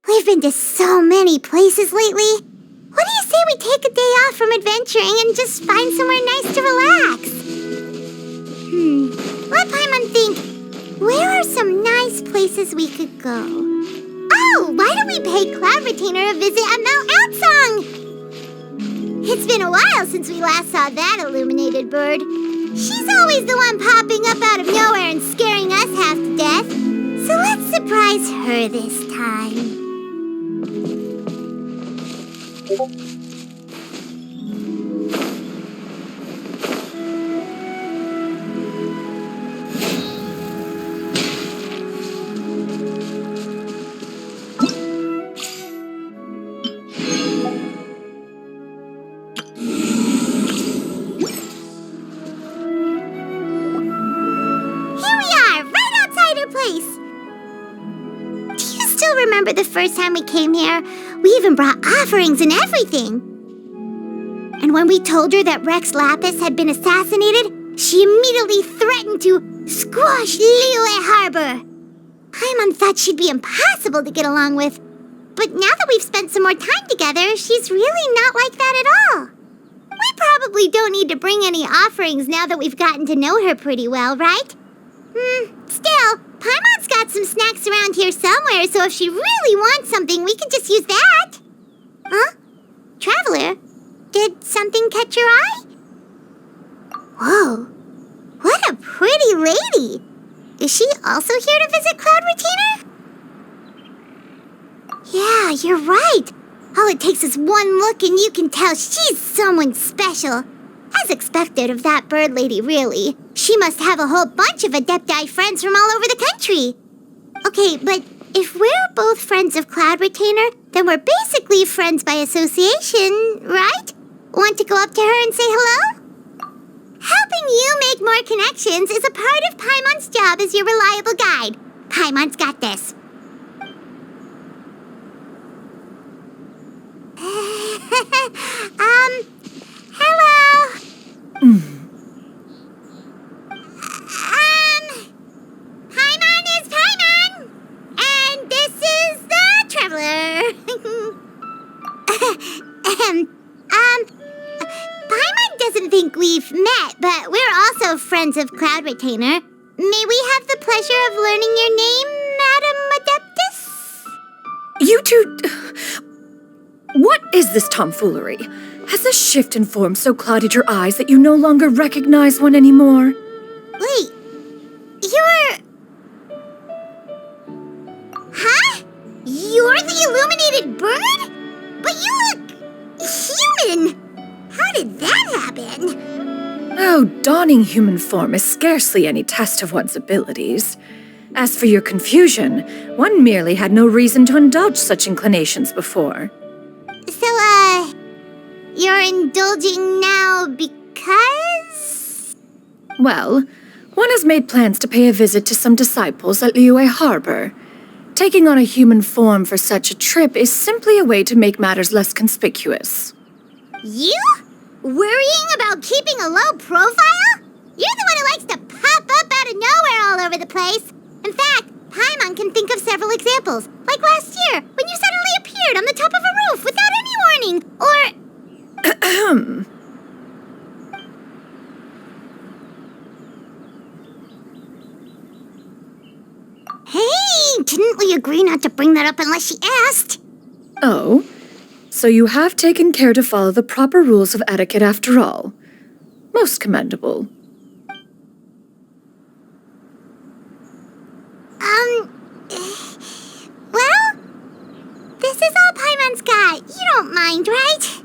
We've been to so many places lately. What do you say we take a day off from adventuring and just find somewhere nice to relax? Let Paimon think. Where are some nice places we could go? Oh, why don't we pay Cloud Retainer a visit at Mount Outsong? It's been a while since we last saw that illuminated bird. She's always the one popping up out of nowhere and scaring us half to death. So let's surprise her this time. Remember the first time we came here? We even brought offerings and everything. And when we told her that Rex Lapis had been assassinated, she immediately threatened to squash Liyue Harbor. Paimon thought she'd be impossible to get along with. But now that we've spent some more time together, she's really not like that at all. We probably don't need to bring any offerings now that we've gotten to know her pretty well, right? Still, Paimon's got some snacks around here somewhere, so if she really wants something, we can just use that. Huh? Traveler, did something catch your eye? Whoa, what a pretty lady. Is she also here to visit Cloud Retainer? Yeah, you're right. All it takes is one look and you can tell she's someone special. As expected of that bird lady, really. She must have a whole bunch of Adepti friends from all over the country. Okay, but if we're both friends of Cloud Retainer, then we're basically friends by association, right? Want to go up to her and say hello? Helping you make more connections is a part of Paimon's job as your reliable guide. Paimon's got this. Hello? Paimon is Paimon! And this is the Traveler. Paimon doesn't think we've met, but we're also friends of Cloud Retainer. May we have the pleasure of learning your name, Madam Adeptus? You two... What is this tomfoolery? Has this shift in form so clouded your eyes that you no longer recognize one anymore? Wait, you're... Huh? You're the illuminated bird? But you look... human! How did that happen? Oh, donning human form is scarcely any test of one's abilities. As for your confusion, one merely had no reason to indulge such inclinations before. So, you're indulging now because? Well, one has made plans to pay a visit to some disciples at Liyue Harbor. Taking on a human form for such a trip is simply a way to make matters less conspicuous. You? Worrying about keeping a low profile? You're the one who likes to pop up out of nowhere all over the place. In fact, Paimon can think of several examples. Like last year, when you suddenly appeared on the top of a roof without any warning. Or... Hey, didn't we agree not to bring that up unless she asked? Oh, so you have taken care to follow the proper rules of etiquette after all. Most commendable. Well, this is all Paimon's got. You don't mind, right?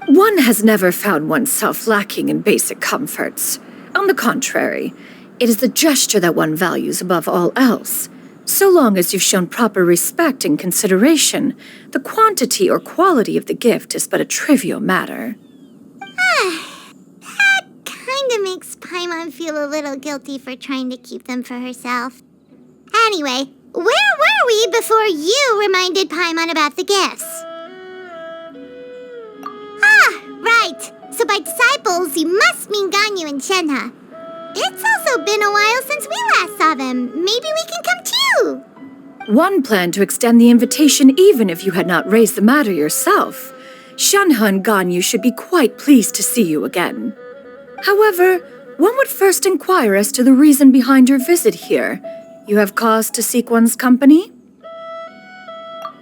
One has never found oneself lacking in basic comforts. On the contrary, it is the gesture that one values above all else. So long as you've shown proper respect and consideration, the quantity or quality of the gift is but a trivial matter. That kinda makes Paimon feel a little guilty for trying to keep them for herself. Anyway, where were we before you reminded Paimon about the gifts? Ah, right. So by disciples, you must mean Ganyu and Shenhe. It's also been a while since we last saw them. Maybe we can come too. One planned to extend the invitation even if you had not raised the matter yourself. Shenhe and Ganyu should be quite pleased to see you again. However, one would first inquire as to the reason behind your visit here. You have cause to seek one's company?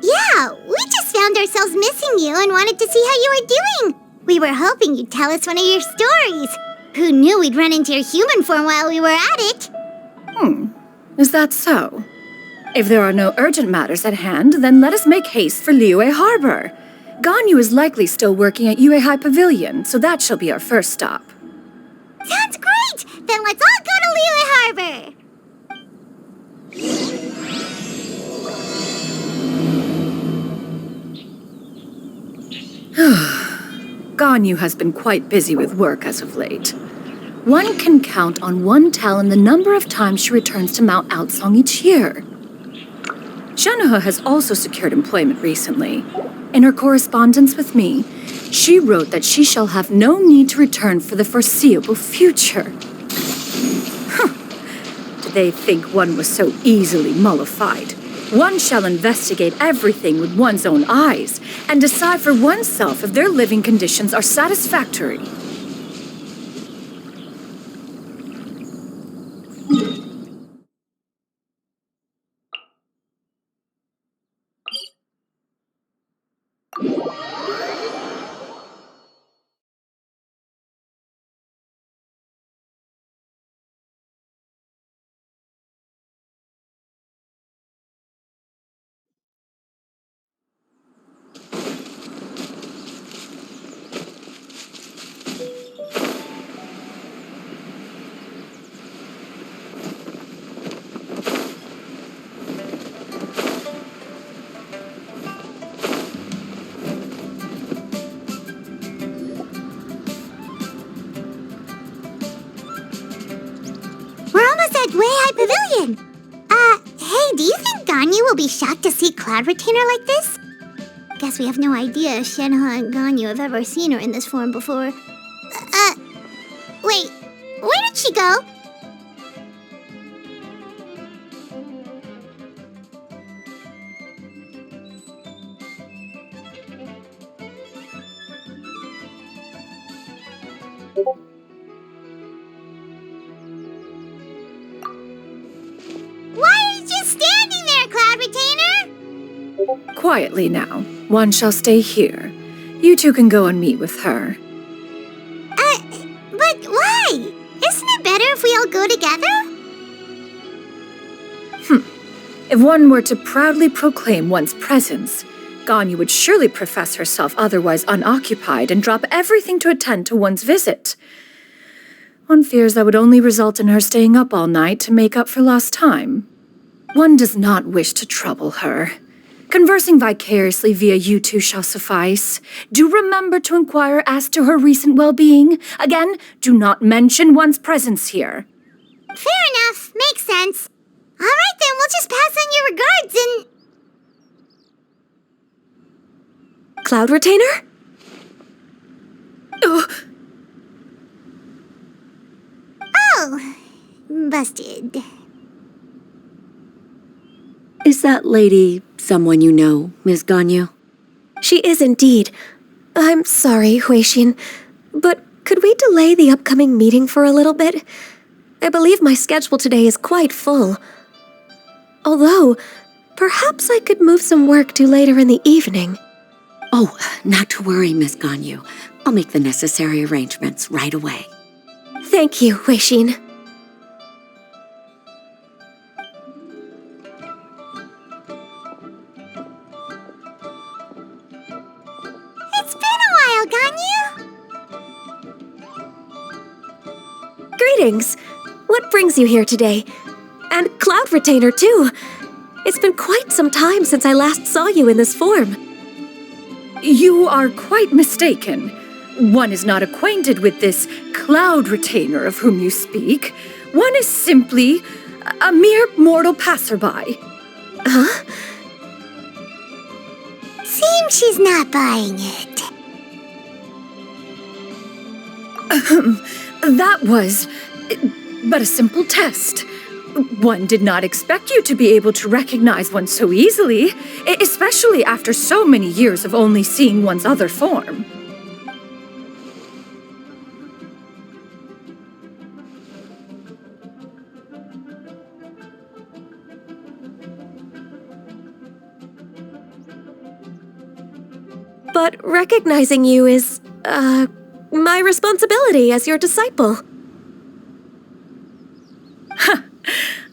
Yeah, we just found ourselves missing you and wanted to see how you were doing. We were hoping you'd tell us one of your stories. Who knew we'd run into your human form while we were at it? Is that so? If there are no urgent matters at hand, then let us make haste for Liyue Harbor. Ganyu is likely still working at Yuehai Pavilion, so that shall be our first stop. Sounds great! Then let's all go to Liyue Harbor! Ganyu has been quite busy with work as of late. One can count on one talon the number of times she returns to Mount Outsong each year. Shenhe has also secured employment recently. In her correspondence with me, she wrote that she shall have no need to return for the foreseeable future. Did they think one was so easily mollified? One shall investigate everything with one's own eyes and decide for oneself if their living conditions are satisfactory. At Yuehai Pavilion. Hey, do you think Ganyu will be shocked to see Cloud Retainer like this? Guess we have no idea if Shenhe and Ganyu have ever seen her in this form before. Wait, where did she go? Quietly now. One shall stay here. You two can go and meet with her. But why? Isn't it better if we all go together? If one were to proudly proclaim one's presence, Ganyu would surely profess herself otherwise unoccupied and drop everything to attend to one's visit. One fears that would only result in her staying up all night to make up for lost time. One does not wish to trouble her. Conversing vicariously via you two shall suffice. Do remember to inquire as to her recent well-being. Again, do not mention one's presence here. Fair enough. Makes sense. All right, then, we'll just pass on your regards and... Cloud Retainer? Oh, busted. Is that lady someone you know, Ms. Ganyu? She is indeed. I'm sorry, Huixin, but could we delay the upcoming meeting for a little bit? I believe my schedule today is quite full. Although, perhaps I could move some work to later in the evening. Oh, not to worry, Miss Ganyu. I'll make the necessary arrangements right away. Thank you, Huixin. It's been a while, Ganyu. Greetings. What brings you here today? And Cloud Retainer, too. It's been quite some time since I last saw you in this form. You are quite mistaken. One is not acquainted with this cloud retainer of whom you speak. One is simply a mere mortal passerby. Huh? Seems she's not buying it. That was but a simple test. One did not expect you to be able to recognize one so easily, especially after so many years of only seeing one's other form. But recognizing you is, my responsibility as your disciple.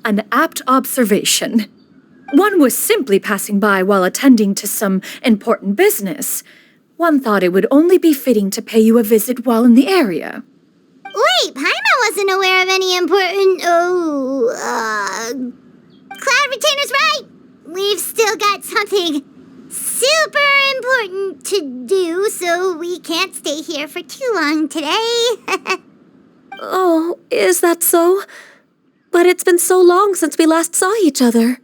An apt observation. One was simply passing by while attending to some important business. One thought it would only be fitting to pay you a visit while in the area. Wait, Paimon wasn't aware of any important... Cloud Retainer's right! We've still got something super important to do, so we can't stay here for too long today. Oh, is that so? But it's been so long since we last saw each other.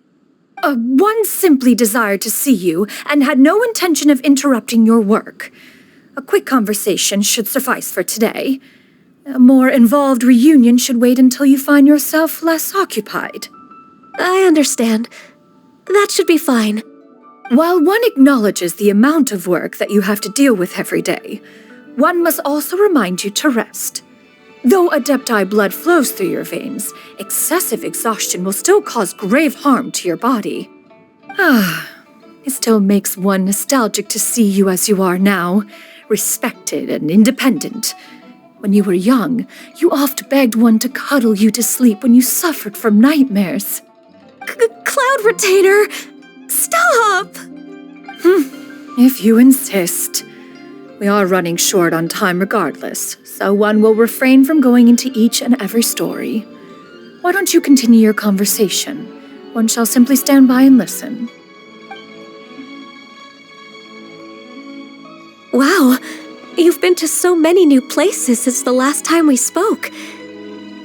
One simply desired to see you and had no intention of interrupting your work. A quick conversation should suffice for today. A more involved reunion should wait until you find yourself less occupied. I understand. That should be fine. While one acknowledges the amount of work that you have to deal with every day, one must also remind you to rest. Though Adepti blood flows through your veins, excessive exhaustion will still cause grave harm to your body. It still makes one nostalgic to see you as you are now, respected and independent. When you were young, you oft begged one to cuddle you to sleep when you suffered from nightmares. Cloud Retainer! Stop! If you insist. We are running short on time regardless, so one will refrain from going into each and every story. Why don't you continue your conversation? One shall simply stand by and listen. Wow, you've been to so many new places since the last time we spoke.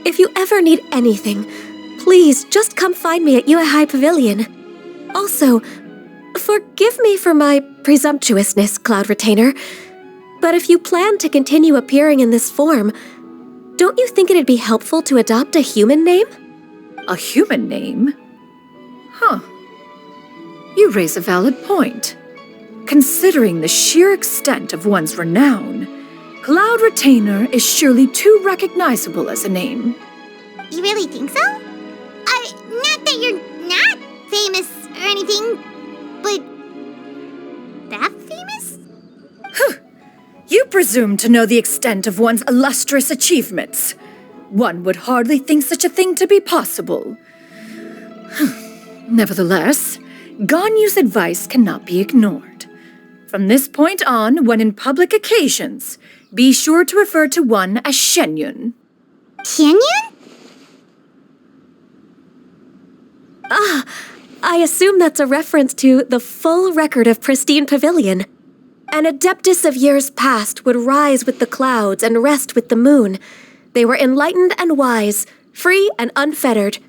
If you ever need anything, please just come find me at Yuehai Pavilion. Also, forgive me for my presumptuousness, Cloud Retainer, but if you plan to continue appearing in this form, don't you think it'd be helpful to adopt a human name? A human name? You raise a valid point. Considering the sheer extent of one's renown, Cloud Retainer is surely too recognizable as a name. You really think so? Not that you're not famous or anything, but that famous? You presume to know the extent of one's illustrious achievements. One would hardly think such a thing to be possible. Nevertheless, Ganyu's advice cannot be ignored. From this point on, when in public occasions, be sure to refer to one as Shenyun. Shenyun? I assume that's a reference to the full record of Pristine Pavilion. An adeptus of years past would rise with the clouds and rest with the moon. They were enlightened and wise, free and unfettered.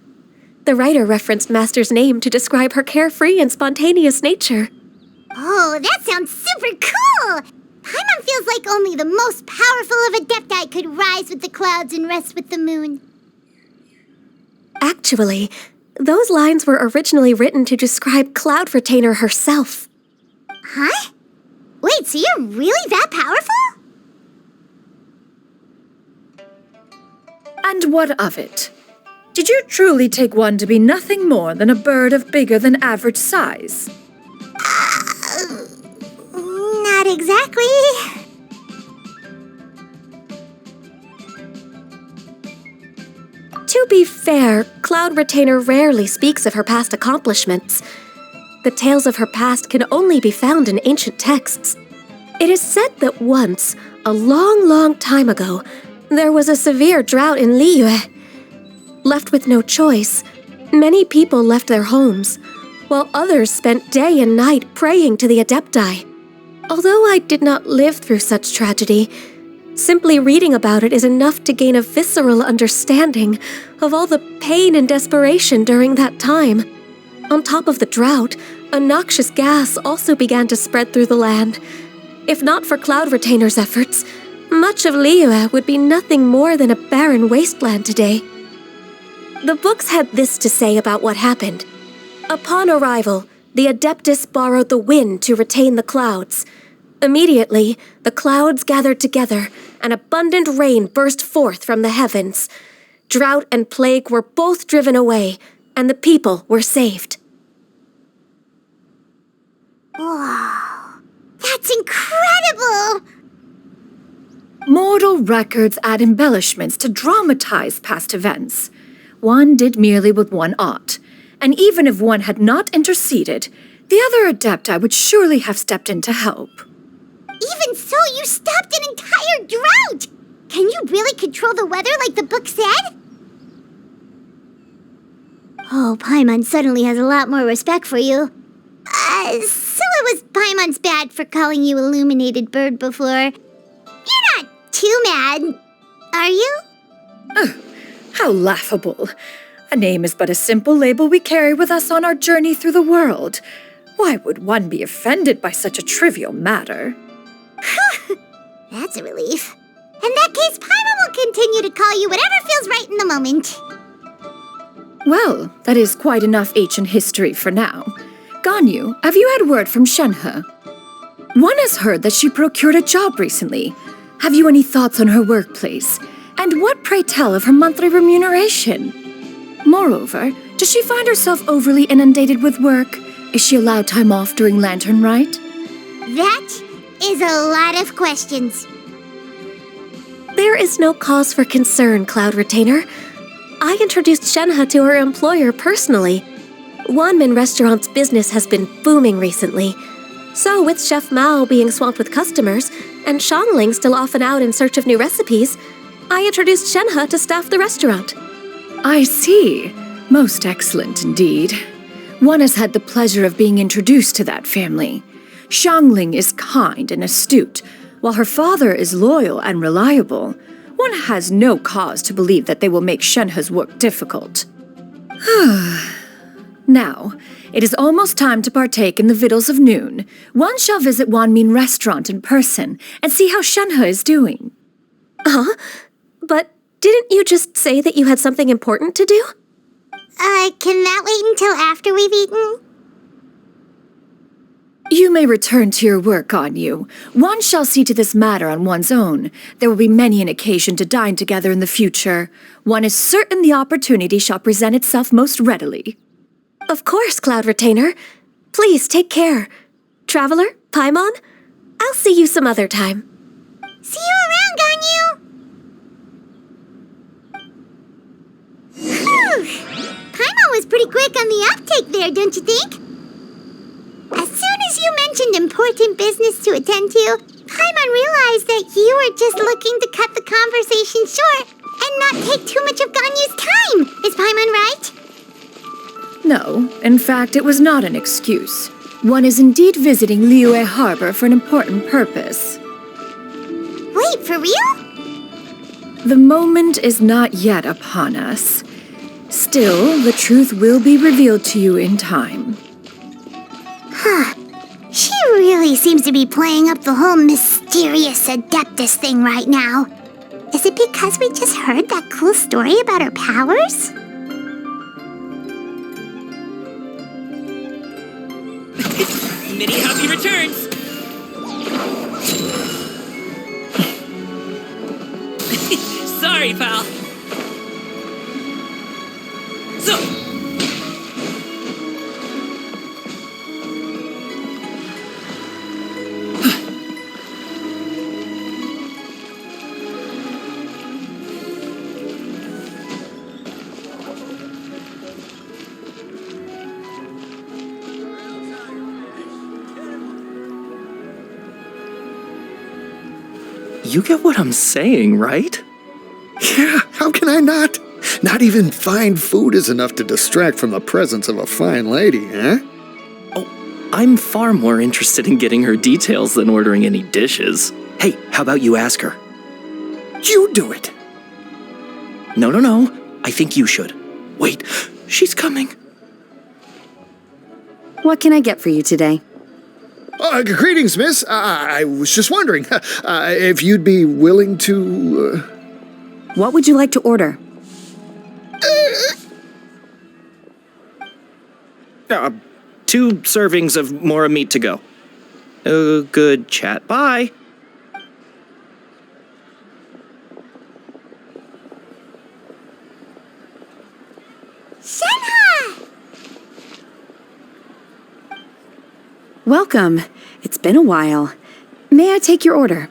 The writer referenced Master's name to describe her carefree and spontaneous nature. Oh, that sounds super cool! Paimon feels like only the most powerful of Adepti could rise with the clouds and rest with the moon. Actually, those lines were originally written to describe Cloud Retainer herself. Huh? Wait, so you're really that powerful? And what of it? Did you truly take one to be nothing more than a bird of bigger than average size? Not exactly. To be fair, Cloud Retainer rarely speaks of her past accomplishments. The tales of her past can only be found in ancient texts. It is said that once, a long, long time ago, there was a severe drought in Liyue. Left with no choice, many people left their homes, while others spent day and night praying to the Adepti. Although I did not live through such tragedy, simply reading about it is enough to gain a visceral understanding of all the pain and desperation during that time. On top of the drought, a noxious gas also began to spread through the land. If not for Cloud Retainer's efforts, much of Liyue would be nothing more than a barren wasteland today. The books had this to say about what happened. Upon arrival, the Adeptus borrowed the wind to retain the clouds. Immediately, the clouds gathered together, and abundant rain burst forth from the heavens. Drought and plague were both driven away, and the people were saved. Wow, that's incredible! Mortal records add embellishments to dramatize past events. One did merely what one ought, and even if one had not interceded, the other Adepti would surely have stepped in to help. Even so, you stopped an entire drought! Can you really control the weather like the book said? Oh, Paimon suddenly has a lot more respect for you. So it was Paimon's bad for calling you Illuminated Bird before. You're not too mad, are you? How laughable. A name is but a simple label we carry with us on our journey through the world. Why would one be offended by such a trivial matter? That's a relief. In that case, Paimon will continue to call you whatever feels right in the moment. Well, that is quite enough ancient history for now. Ganyu, have you had word from Shenhe? One has heard that she procured a job recently. Have you any thoughts on her workplace? And what, pray tell, of her monthly remuneration? Moreover, does she find herself overly inundated with work? Is she allowed time off during Lantern Rite? That is a lot of questions. There is no cause for concern, Cloud Retainer. I introduced Shenhe to her employer personally. Wanmin Restaurant's business has been booming recently. So with Chef Mao being swamped with customers, and Xiangling still off and out in search of new recipes, I introduced Shenhe to staff the restaurant. I see. Most excellent indeed. One has had the pleasure of being introduced to that family. Xiangling is kind and astute, while her father is loyal and reliable. One has no cause to believe that they will make Shenhe's work difficult. Now, it is almost time to partake in the victuals of noon. One shall visit Wanmin Restaurant in person and see how Shenhe is doing. Huh? But didn't you just say that you had something important to do? Can that wait until after we've eaten? You may return to your work, Ganyu. One shall see to this matter on one's own. There will be many an occasion to dine together in the future. One is certain the opportunity shall present itself most readily. Of course, Cloud Retainer. Please take care. Traveler, Paimon, I'll see you some other time. See you around, Ganyu! Phew! Paimon was pretty quick on the uptake there, don't you think? As soon as you mentioned important business to attend to, Paimon realized that you were just looking to cut the conversation short and not take too much of Ganyu's time. Is Paimon right? No, in fact, it was not an excuse. One is indeed visiting Liyue Harbor for an important purpose. Wait, for real? The moment is not yet upon us. Still, the truth will be revealed to you in time. Huh. She really seems to be playing up the whole mysterious Adeptus thing right now. Is it because we just heard that cool story about her powers? Many happy returns! Sorry, pal. So... You get what I'm saying, right? Yeah, how can I not? Not even fine food is enough to distract from the presence of a fine lady, eh? I'm far more interested in getting her details than ordering any dishes. Hey, how about you ask her? You do it! No. I think you should. Wait, she's coming. What can I get for you today? Greetings, miss. I was just wondering if you'd be willing to... What would you like to order? 2 servings of Mora meat to go. Good chat. Bye. Shenhe! Welcome. It's been a while. May I take your order?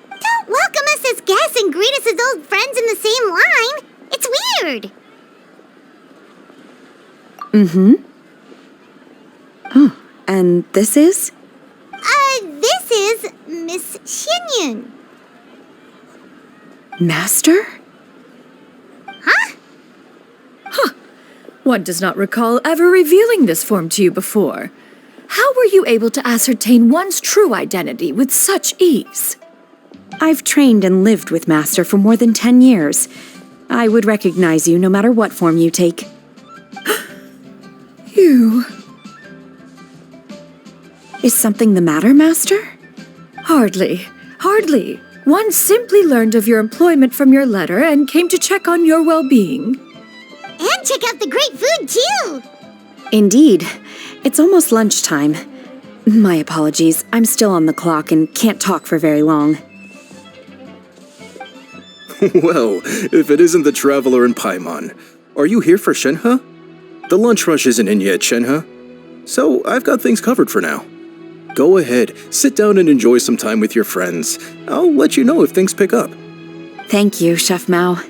Don't welcome us as guests and greet us as old friends in the same line. It's weird. Oh, and this is? This is Miss Xinyun. Master? Huh? One does not recall ever revealing this form to you before. How were you able to ascertain one's true identity with such ease? I've trained and lived with Master for more than 10 years. I would recognize you no matter what form you take. You... Is something the matter, Master? Hardly. One simply learned of your employment from your letter and came to check on your well-being. And check out the great food, too. Indeed. It's almost lunchtime. My apologies. I'm still on the clock and can't talk for very long. Well, if it isn't the Traveler in Paimon, are you here for Shenhe? The lunch rush isn't in yet, Shenhe. So I've got things covered for now. Go ahead, sit down and enjoy some time with your friends. I'll let you know if things pick up. Thank you, Chef Mao. Woohoo!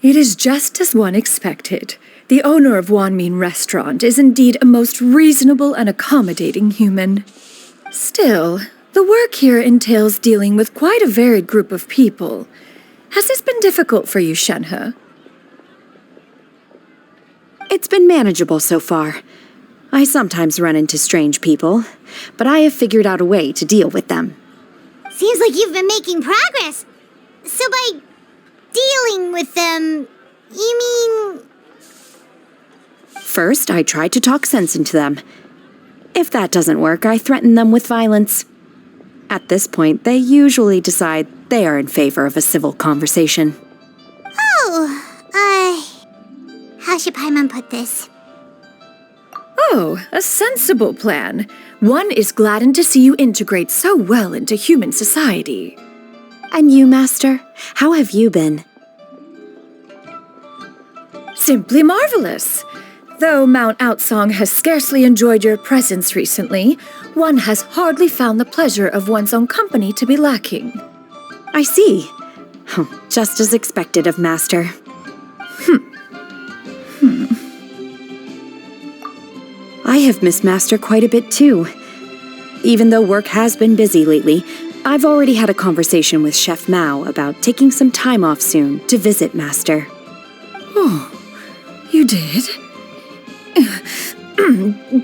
It is just as one expected. The owner of Wanmin Restaurant is indeed a most reasonable and accommodating human. Still, the work here entails dealing with quite a varied group of people. Has this been difficult for you, Shenhe? It's been manageable so far. I sometimes run into strange people, but I have figured out a way to deal with them. Seems like you've been making progress. So by dealing with them, you mean... First, I try to talk sense into them. If that doesn't work, I threaten them with violence. At this point, they usually decide they are in favor of a civil conversation. How should Paimon put this? Oh, a sensible plan. One is gladdened to see you integrate so well into human society. And you, Master? How have you been? Simply marvelous. Though Mount Outsong has scarcely enjoyed your presence recently, one has hardly found the pleasure of one's own company to be lacking. I see. Just as expected of Master. I have missed Master quite a bit too. Even though work has been busy lately, I've already had a conversation with Chef Mao about taking some time off soon to visit Master. Oh, you did?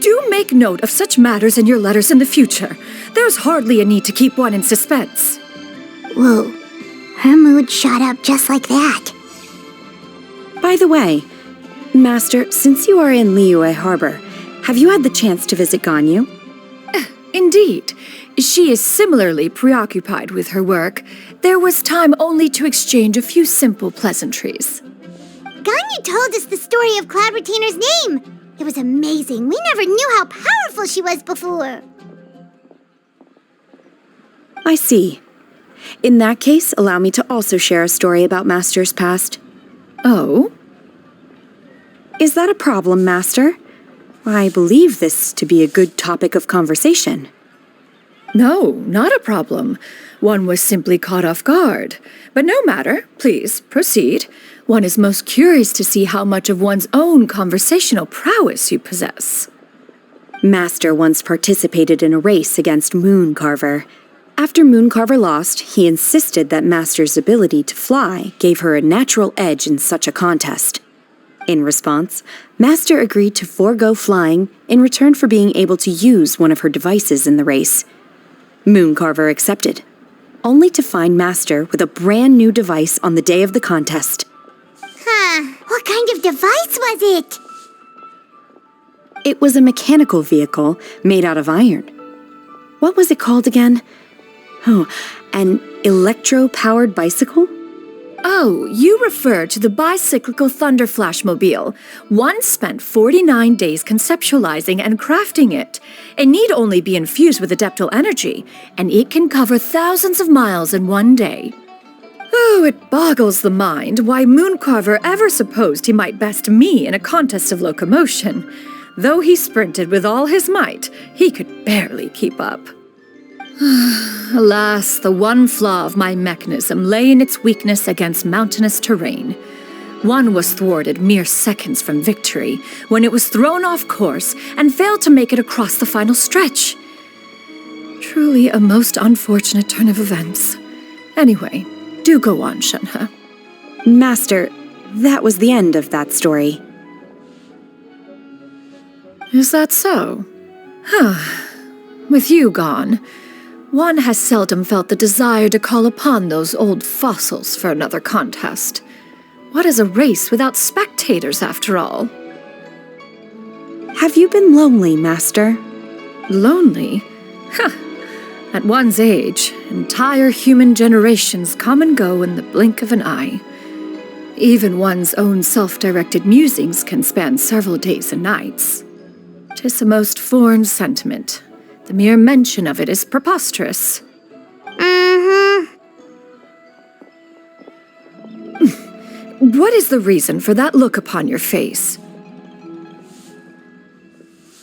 Do make note of such matters in your letters in the future. There's hardly a need to keep one in suspense. Whoa, her mood shot up just like that. By the way, Master, since you are in Liyue Harbor, have you had the chance to visit Ganyu? Indeed. She is similarly preoccupied with her work. There was time only to exchange a few simple pleasantries. Ganyu told us the story of Cloud Retainer's name. It was amazing. We never knew how powerful she was before. I see. In that case, allow me to also share a story about Master's past. Oh? Is that a problem, Master? I believe this to be a good topic of conversation. No, not a problem. One was simply caught off guard. But no matter, please, proceed. One is most curious to see how much of one's own conversational prowess you possess. Master once participated in a race against Mooncarver. After Mooncarver lost, he insisted that Master's ability to fly gave her a natural edge in such a contest. In response, Master agreed to forego flying in return for being able to use one of her devices in the race. Mooncarver accepted, only to find Master with a brand new device on the day of the contest. What kind of device was it? It was a mechanical vehicle made out of iron. What was it called again? Oh, an electro-powered bicycle? Oh, you refer to the bicyclical Thunder Flashmobile. One spent 49 days conceptualizing and crafting it. It need only be infused with adeptal energy, and it can cover thousands of miles in one day. Oh, it boggles the mind why Mooncarver ever supposed he might best me in a contest of locomotion. Though he sprinted with all his might, he could barely keep up. Alas, the one flaw of my mechanism lay in its weakness against mountainous terrain. One was thwarted mere seconds from victory when it was thrown off course and failed to make it across the final stretch. Truly a most unfortunate turn of events. Anyway, do go on, Shenhe. Master, that was the end of that story. Is that so? With you gone, one has seldom felt the desire to call upon those old fossils for another contest. What is a race without spectators, after all? Have you been lonely, Master? Lonely? At one's age, entire human generations come and go in the blink of an eye. Even one's own self-directed musings can span several days and nights. 'Tis a most foreign sentiment. The mere mention of it is preposterous. What is the reason for that look upon your face?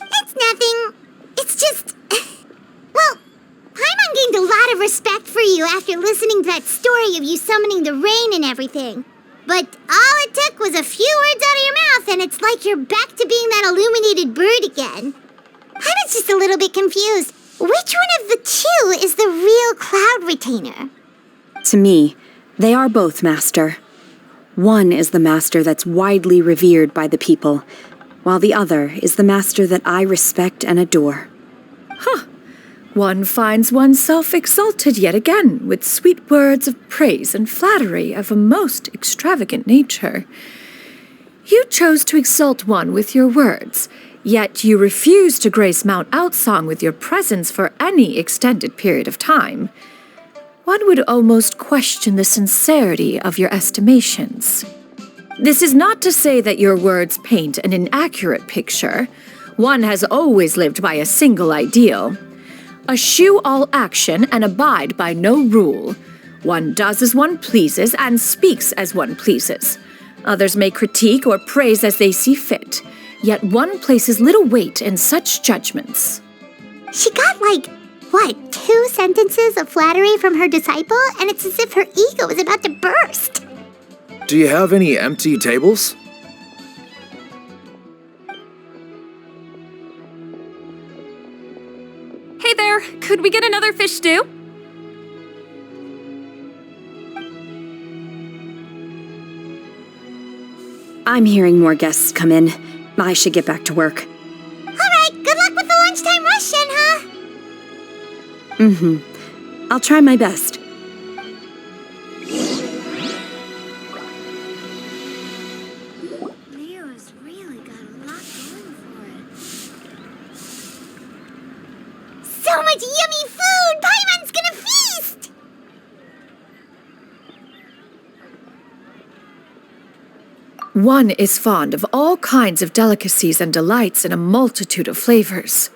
It's nothing. It's just... Well, Paimon gained a lot of respect for you after listening to that story of you summoning the rain and everything. But all it took was a few words out of your mouth, and it's like you're back to being that illuminated bird again. I was just a little bit confused. Which one of the two is the real Cloud Retainer? To me, they are both, Master. One is the master that's widely revered by the people, while the other is the master that I respect and adore. One finds oneself exalted yet again with sweet words of praise and flattery of a most extravagant nature. You chose to exalt one with your words, yet you refuse to grace Mount Outsong with your presence for any extended period of time. One would almost question the sincerity of your estimations. This is not to say that your words paint an inaccurate picture. One has always lived by a single ideal. Eschew all action and abide by no rule. One does as one pleases and speaks as one pleases. Others may critique or praise as they see fit, yet one places little weight in such judgments. She got 2 sentences of flattery from her disciple, and it's as if her ego is about to burst. Do you have any empty tables? Hey there, could we get another fish stew? I'm hearing more guests come in. I should get back to work. All right, good luck with the lunchtime rush, Shenhe. I'll try my best. Leo's really got a lot going for it. So much yummy food! Paimon's gonna feast! One is fond of all kinds of delicacies and delights in a multitude of flavors.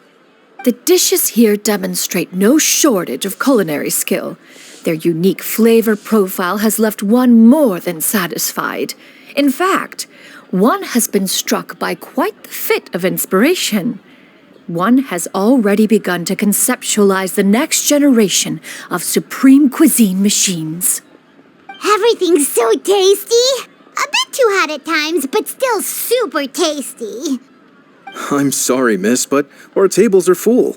The dishes here demonstrate no shortage of culinary skill. Their unique flavor profile has left one more than satisfied. In fact, one has been struck by quite the fit of inspiration. one has already begun to conceptualize the next generation of supreme cuisine machines. Everything's so tasty. A bit too hot at times, but still super tasty. I'm sorry, miss, but our tables are full.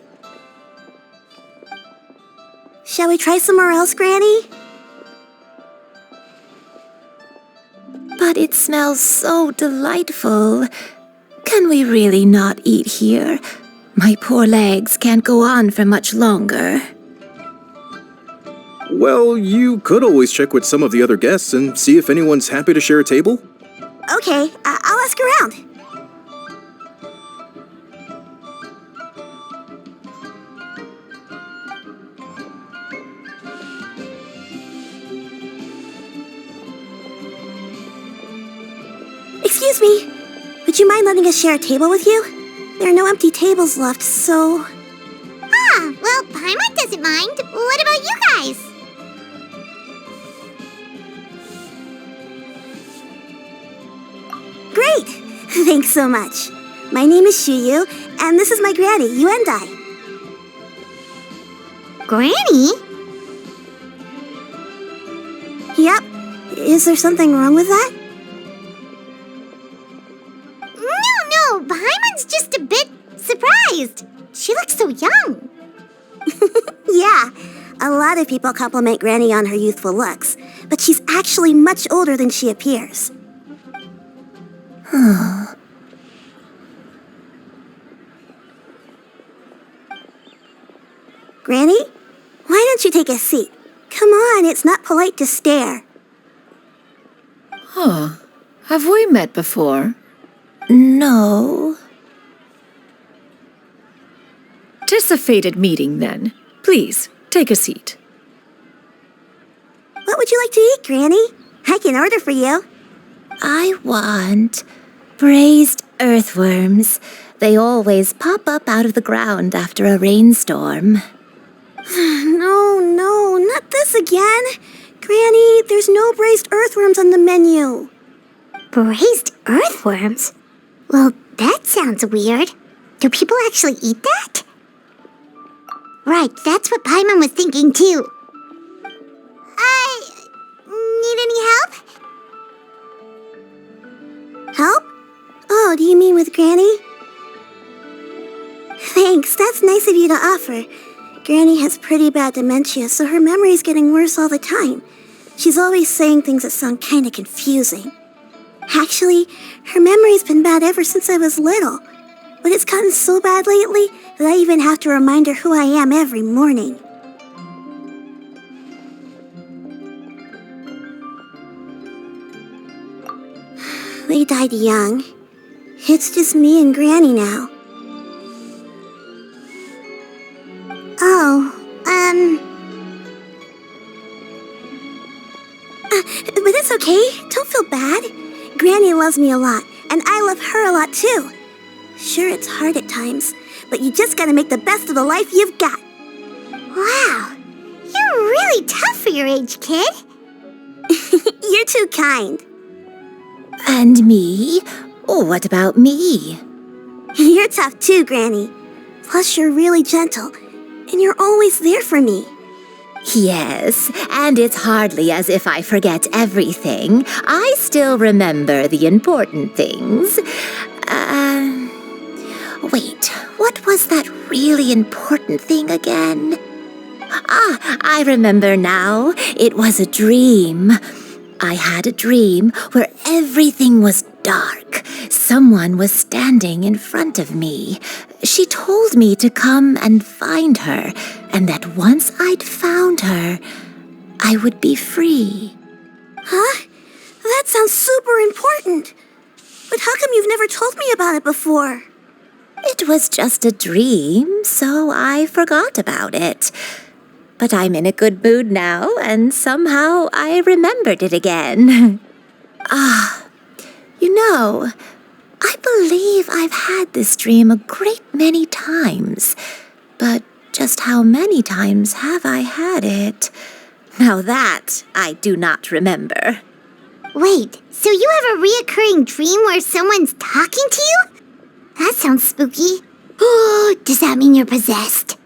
Shall we try somewhere else, Granny? But it smells so delightful. Can we really not eat here? My poor legs can't go on for much longer. Well, you could always check with some of the other guests and see if anyone's happy to share a table. Okay, I'll ask around. Excuse me, would you mind letting us share a table with you? There are no empty tables left, so... Ah, well, Paimon doesn't mind. What about you guys? Great! Thanks so much. My name is Shuyu, and this is my granny, Yuendai. Granny? Yep. Is there something wrong with that? No, Paimon's just a bit surprised. She looks so young. Yeah, a lot of people compliment Granny on her youthful looks, but she's actually much older than she appears. Granny, why don't you take a seat? Come on, it's not polite to stare. Huh. Have we met before? No. Tis a fated meeting, then. Please, take a seat. What would you like to eat, Granny? I can order for you. I want braised earthworms. They always pop up out of the ground after a rainstorm. No, not this again. Granny, there's no braised earthworms on the menu. Braised earthworms? Well, that sounds weird. Do people actually eat that? Right, that's what Paimon was thinking too. Need any help? Help? Oh, do you mean with Granny? Thanks, that's nice of you to offer. Granny has pretty bad dementia, so her memory's getting worse all the time. She's always saying things that sound kinda confusing. Actually, her memory's been bad ever since I was little. But it's gotten so bad lately that I even have to remind her who I am every morning. They died young. It's just me and Granny now. But it's okay. Don't feel bad. Granny loves me a lot, and I love her a lot too. Sure, it's hard at times, but you just gotta make the best of the life you've got. Wow, you're really tough for your age, kid. You're too kind. And me? What about me? You're tough too, Granny. Plus, you're really gentle, and you're always there for me. Yes, and it's hardly as if I forget everything. I still remember the important things. Wait, what was that really important thing again? I remember now. It was a dream. I had a dream where everything was dark. Someone was standing in front of me. She told me to come and find her, and that once I'd found her, I would be free. Huh? That sounds super important. But how come you've never told me about it before? It was just a dream, so I forgot about it. But I'm in a good mood now, and somehow I remembered it again. You know, I believe I've had this dream a great many times. But just how many times have I had it? Now that I do not remember. Wait, so you have a reoccurring dream where someone's talking to you? That sounds spooky. Oh, does that mean you're possessed?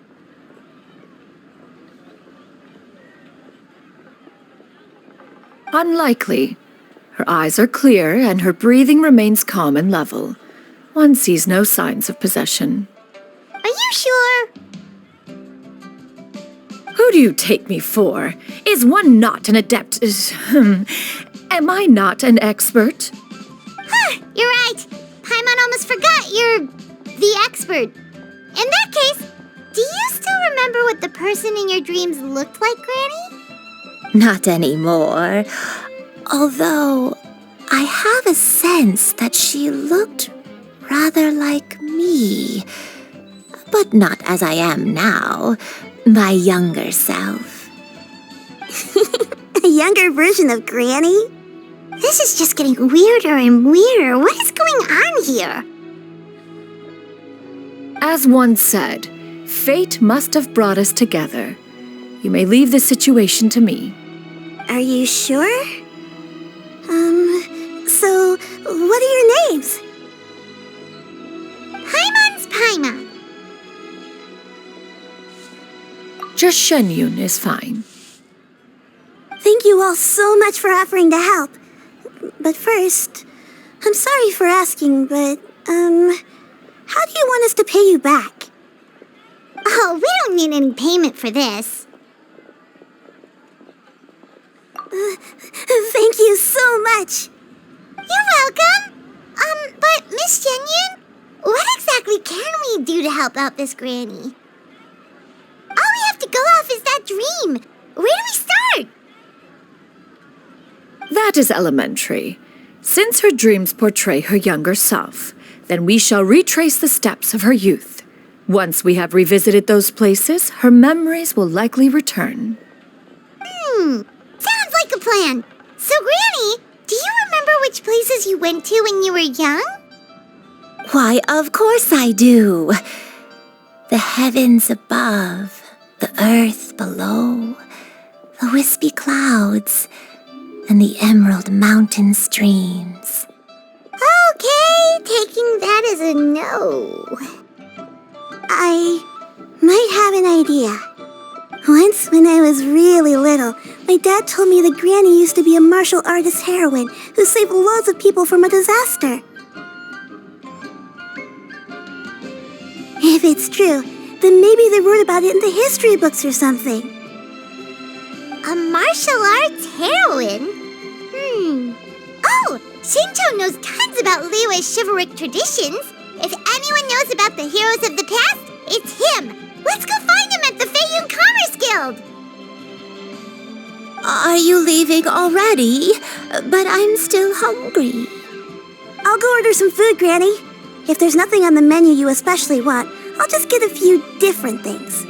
Unlikely. Her eyes are clear and her breathing remains calm and level. One sees no signs of possession. Are you sure? Who do you take me for? Is one not an adept? Am I not an expert? Huh, you're right. Paimon almost forgot you're the expert. In that case, do you still remember what the person in your dreams looked like, Granny? Not anymore. Although, I have a sense that she looked rather like me. But not as I am now, my younger self. A younger version of Granny? This is just getting weirder and weirder. What is going on here? As one said, fate must have brought us together. You may leave this situation to me. Are you sure? So, what are your names? Paimon's Paimon. Just Shenyun is fine. Thank you all so much for offering to help. But first, I'm sorry for asking, but, how do you want us to pay you back? Oh, we don't need any payment for this. Thank you so much. You're welcome. But Miss Shenyun, what exactly can we do to help out this granny? All we have to go off is that dream. Where do we start? That is elementary. Since her dreams portray her younger self, then we shall retrace the steps of her youth. Once we have revisited those places, her memories will likely return. Sounds like a plan. So, Granny, do you remember which places you went to when you were young? Why, of course I do. The heavens above, the earth below, the wispy clouds, and the emerald mountain streams. Okay, taking that as a no. I might have an idea. Once, when I was really little, my dad told me that Granny used to be a martial artist heroine who saved loads of people from a disaster. If it's true, then maybe they wrote about it in the history books or something. A martial arts heroine? Oh, Shincho knows tons about Liyue's chivalric traditions. If anyone knows about the heroes of the past, it's him. Let's go find him at the Feiyun Commerce Guild. Are you leaving already? But I'm still hungry. I'll go order some food, Granny. If there's nothing on the menu you especially want, I'll just get a few different things.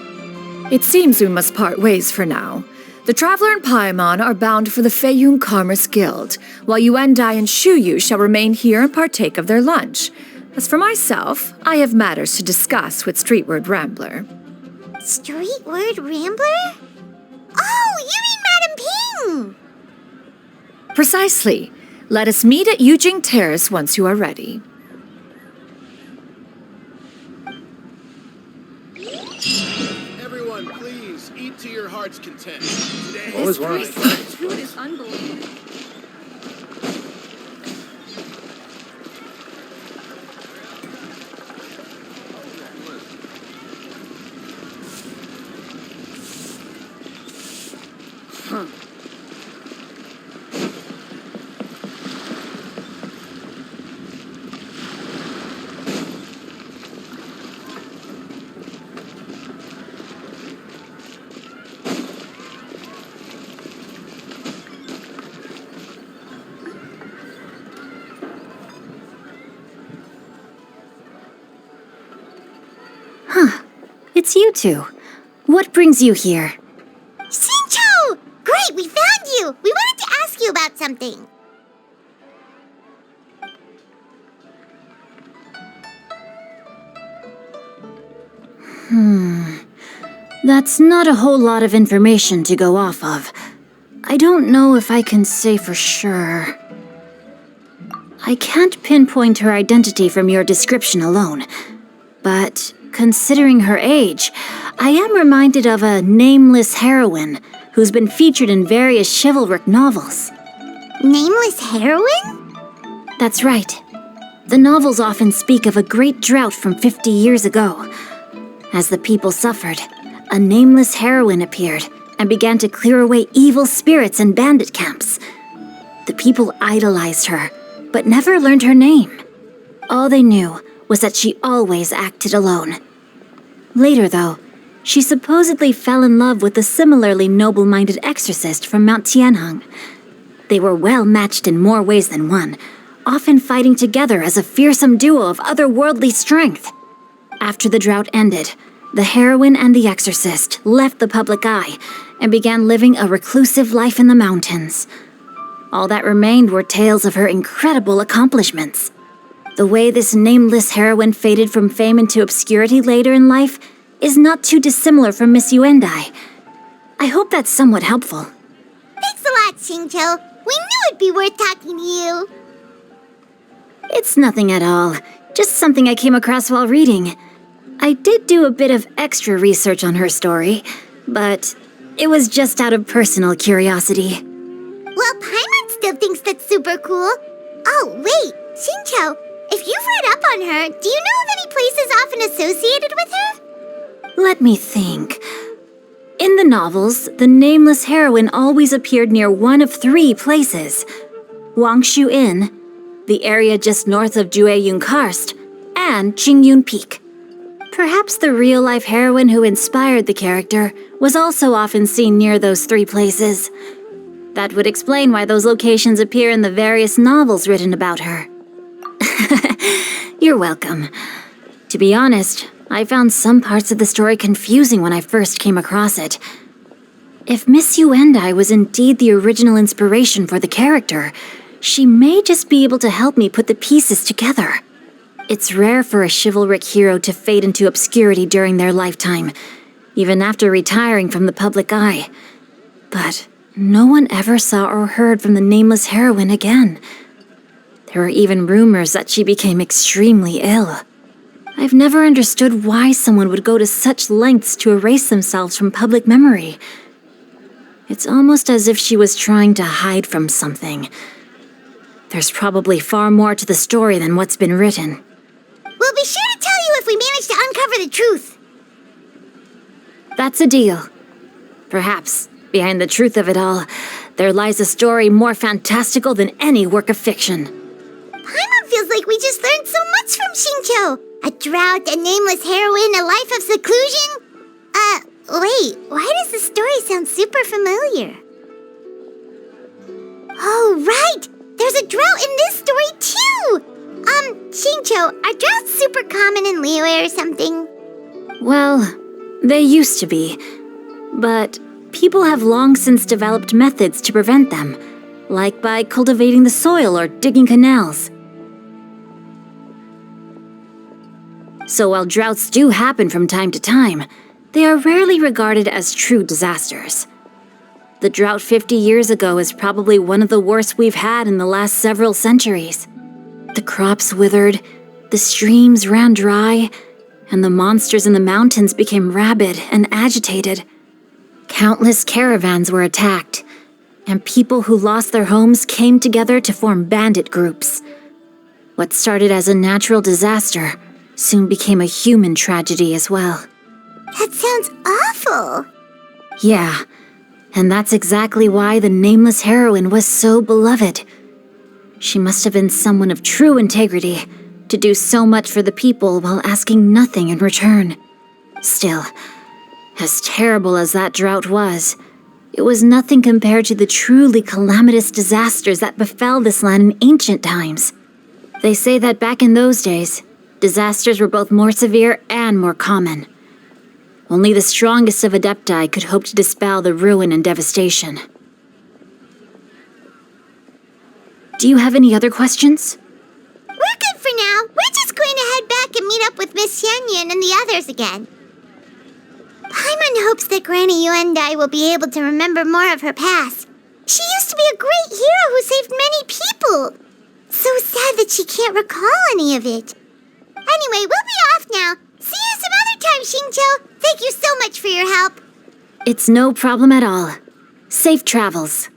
It seems we must part ways for now. The Traveler and Paimon are bound for the Feiyun Commerce Guild, while Yuendai and Shuyu shall remain here and partake of their lunch. As for myself, I have matters to discuss with Streetward Rambler. Streetward Rambler? Oh, you mean Madam Ping! Precisely. Let us meet at Yujing Terrace once you are ready. Everyone, please eat to your heart's content. Today Always right. Food is unbelievable. It's you two. What brings you here? Shincho! Great, we found you! We wanted to ask you about something. That's not a whole lot of information to go off of. I don't know if I can say for sure. I can't pinpoint her identity from your description alone. But considering her age, I am reminded of a nameless heroine who's been featured in various chivalric novels. Nameless heroine? That's right. The novels often speak of a great drought from 50 years ago. As the people suffered, a nameless heroine appeared and began to clear away evil spirits and bandit camps. The people idolized her, but never learned her name. All they knew was that she always acted alone. Later, though, she supposedly fell in love with a similarly noble-minded exorcist from Mount Tianheng. They were well matched in more ways than one, often fighting together as a fearsome duo of otherworldly strength. After the drought ended, the heroine and the exorcist left the public eye and began living a reclusive life in the mountains. All that remained were tales of her incredible accomplishments. The way this nameless heroine faded from fame into obscurity later in life is not too dissimilar from Miss Yuendai. I hope that's somewhat helpful. Thanks a lot, Xingqiu. We knew it'd be worth talking to you. It's nothing at all, just something I came across while reading. I did do a bit of extra research on her story, but it was just out of personal curiosity. Well, Paimon still thinks that's super cool. Oh, wait, Xingqiu, if you've read up on her, do you know of any places often associated with her? Let me think. In the novels, the nameless heroine always appeared near one of 3 places: Wangshu Inn, the area just north of Jueyun Karst, and Qingyun Peak. Perhaps the real-life heroine who inspired the character was also often seen near those 3 places. That would explain why those locations appear in the various novels written about her. You're welcome. To be honest, I found some parts of the story confusing when I first came across it. If Miss Yuendai was indeed the original inspiration for the character, she may just be able to help me put the pieces together. It's rare for a chivalric hero to fade into obscurity during their lifetime, even after retiring from the public eye. But no one ever saw or heard from the nameless heroine again. There were even rumors that she became extremely ill. I've never understood why someone would go to such lengths to erase themselves from public memory. It's almost as if she was trying to hide from something. There's probably far more to the story than what's been written. We'll be sure to tell you if we manage to uncover the truth. That's a deal. Perhaps, behind the truth of it all, there lies a story more fantastical than any work of fiction. Paimon feels like we just learned so much from Xingqiu. A drought, a nameless heroine, a life of seclusion. Wait, why does the story sound super familiar? Oh, right! There's a drought in this story, too! Xingqiu, are droughts super common in Liyue or something? Well, they used to be. But people have long since developed methods to prevent them, like by cultivating the soil or digging canals. So while droughts do happen from time to time, they are rarely regarded as true disasters. The drought 50 years ago is probably one of the worst we've had in the last several centuries. The crops withered, the streams ran dry, and the monsters in the mountains became rabid and agitated. Countless caravans were attacked, and people who lost their homes came together to form bandit groups. What started as a natural disaster soon became a human tragedy as well. That sounds awful. Yeah, and that's exactly why the nameless heroine was so beloved. She must have been someone of true integrity to do so much for the people while asking nothing in return. Still, as terrible as that drought was, it was nothing compared to the truly calamitous disasters that befell this land in ancient times. They say that back in those days, disasters were both more severe and more common. Only the strongest of Adepti could hope to dispel the ruin and devastation. Do you have any other questions? We're good for now. We're just going to head back and meet up with Miss Xianyun and the others again. Paimon hopes that Granny Yuendai will be able to remember more of her past. She used to be a great hero who saved many people. So sad that she can't recall any of it. Anyway, we'll be off now. time, Xingqiu. Thank you so much for your help. It's no problem at all. Safe travels.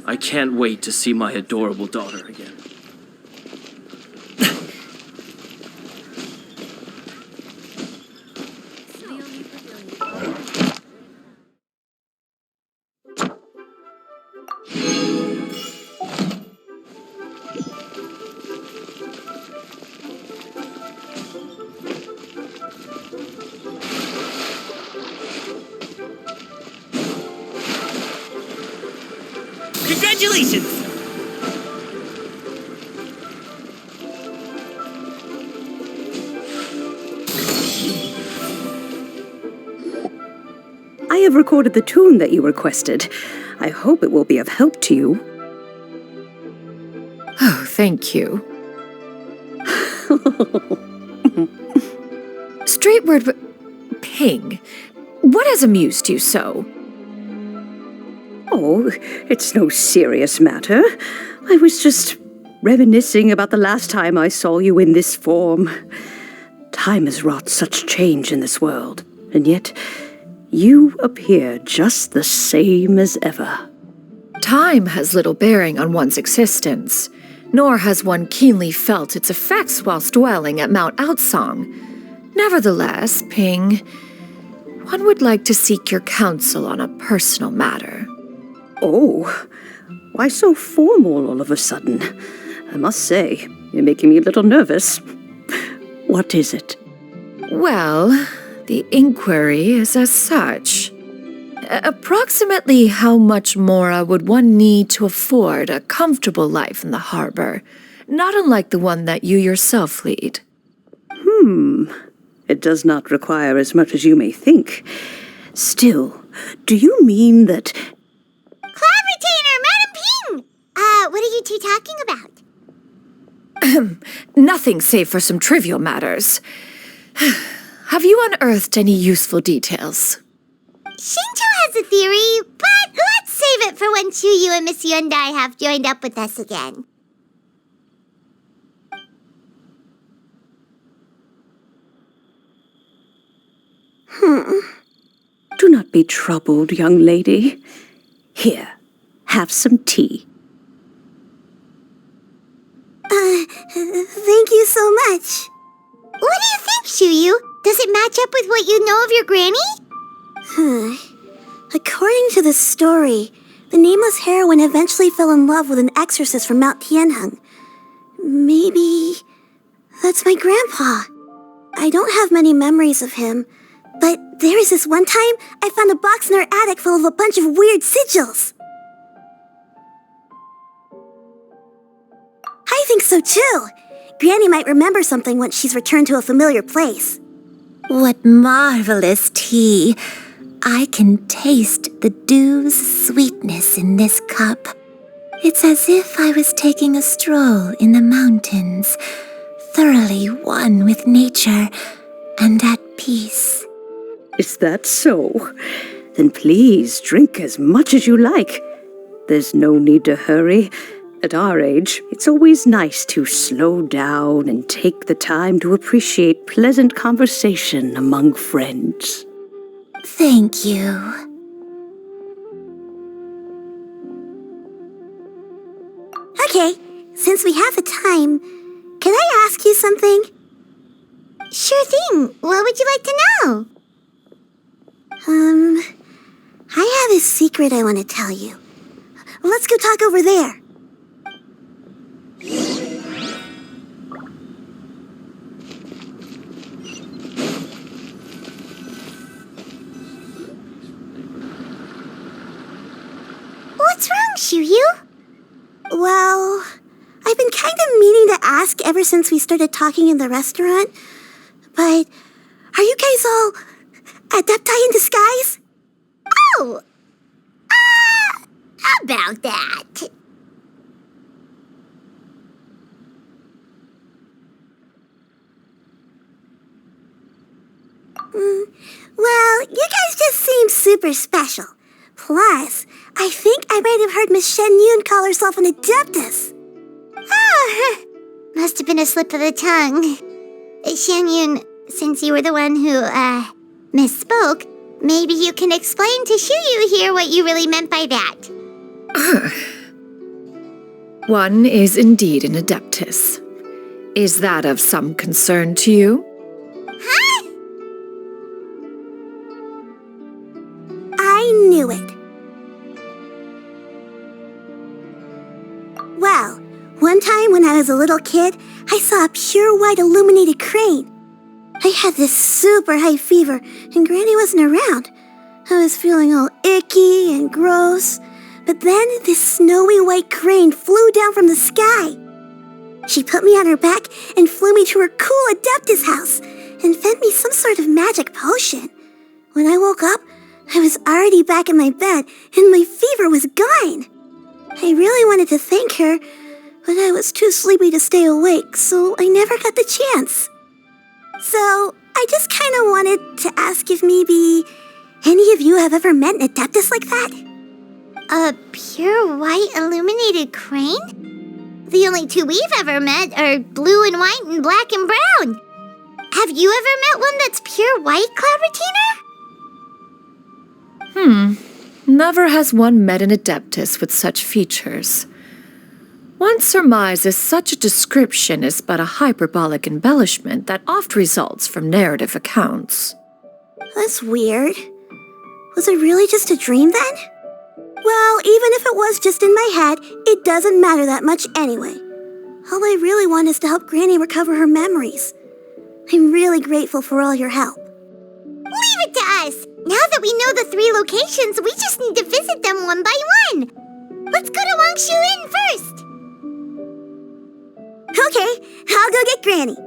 I can't wait to see my adorable daughter again. Congratulations! I have recorded the tune that you requested. I hope it will be of help to you. Oh, thank you. Straightward, Ping, what has amused you so? Oh, it's no serious matter. I was just reminiscing about the last time I saw you in this form. Time has wrought such change in this world, and yet you appear just the same as ever. Time has little bearing on one's existence, nor has one keenly felt its effects whilst dwelling at Mount Outsong. Nevertheless, Ping, one would like to seek your counsel on a personal matter. Oh, why so formal all of a sudden? I must say, you're making me a little nervous. What is it? Well, the inquiry is as such. Approximately how much more would one need to afford a comfortable life in the harbor, not unlike the one that you yourself lead? It does not require as much as you may think. Still, do you mean that... Cloud Retainer, Madam Ping! What are you two talking about? Nothing save for some trivial matters. Have you unearthed any useful details? Xingqiu has a theory, but let's save it for when Chuyu and Miss Yundai have joined up with us again. Do not be troubled, young lady. Here, have some tea. Thank you so much. What do you think, Chuyu? Does it match up with what you know of your granny? According to the story, the nameless heroine eventually fell in love with an exorcist from Mount Tianheng. Maybe that's my grandpa. I don't have many memories of him, but there was this one time I found a box in our attic full of a bunch of weird sigils. I think so too. Granny might remember something once she's returned to a familiar place. What marvelous tea! I can taste the dew's sweetness in this cup. It's as if I was taking a stroll in the mountains, thoroughly one with nature and at peace. Is that so? Then please drink as much as you like. There's no need to hurry. At our age, it's always nice to slow down and take the time to appreciate pleasant conversation among friends. Thank you. Okay, since we have the time, can I ask you something? Sure thing. What would you like to know? I have a secret I want to tell you. Let's go talk over there. What's wrong, Chuyu? Well, I've been kind of meaning to ask ever since we started talking in the restaurant, but are you guys all adepti in disguise? Oh! About that. Well, you guys just seem super special. Plus, I think I might have heard Miss Shen Yun call herself an Adeptus. Oh, must have been a slip of the tongue. Xianyun, since you were the one who, misspoke, maybe you can explain to Shuyu here what you really meant by that. One is indeed an Adeptus. Is that of some concern to you? Huh? I knew it. Well, one time when I was a little kid, I saw a pure white illuminated crane. I had this super high fever, and Granny wasn't around. I was feeling all icky and gross. But then this snowy white crane flew down from the sky. She put me on her back and flew me to her cool Adeptus house and fed me some sort of magic potion. When I woke up, I was already back in my bed and my fever was gone. I really wanted to thank her, but I was too sleepy to stay awake, so I never got the chance. So I just kind of wanted to ask if maybe any of you have ever met an Adeptus like that? A pure white illuminated crane? The only two we've ever met are blue and white and black and brown. Have you ever met one that's pure white, Cloud Retainer? Never has one met an Adeptus with such features. One surmises such a description is but a hyperbolic embellishment that oft results from narrative accounts. That's weird. Was it really just a dream then? Well, even if it was just in my head, it doesn't matter that much anyway. All I really want is to help Granny recover her memories. I'm really grateful for all your help. Leave it to us! Now that we know the 3 locations, we just need to visit them one by one. Let's go to Wangshu Inn first. Okay, I'll go get Granny.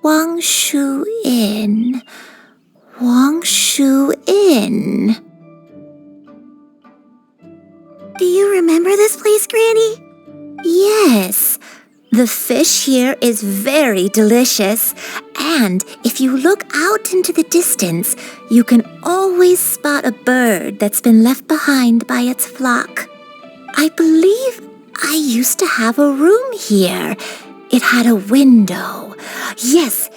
Wangshu Inn. Wangshu Inn. Do you remember this place, Granny? Yes. The fish here is very delicious, and if you look out into the distance, you can always spot a bird that's been left behind by its flock. I believe I used to have a room here. It had a window. Yes,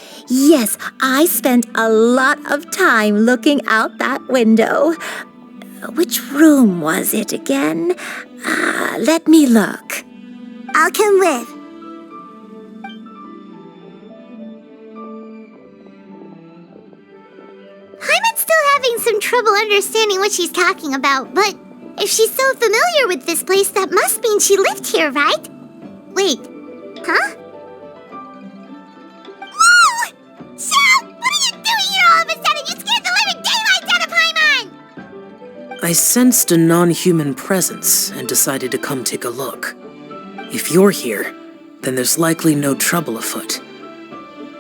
I spent a lot of time looking out that window. Which room was it again? Let me look. I'll come with. Paimon's still having some trouble understanding what she's talking about, but if she's so familiar with this place, that must mean she lived here, right? Wait, huh? Whoa! Shao! What are you doing here all of a sudden? You scared the living daylights out of Paimon! I sensed a non-human presence and decided to come take a look. If you're here, then there's likely no trouble afoot.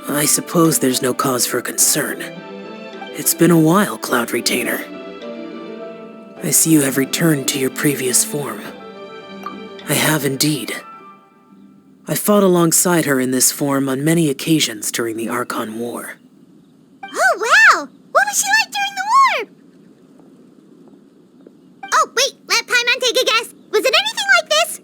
I suppose there's no cause for concern. It's been a while, Cloud Retainer. I see you have returned to your previous form. I have indeed. I fought alongside her in this form on many occasions during the Archon War. Oh, wow! What was she like during the war? Oh, wait, let Paimon take a guess. Was it anything like this?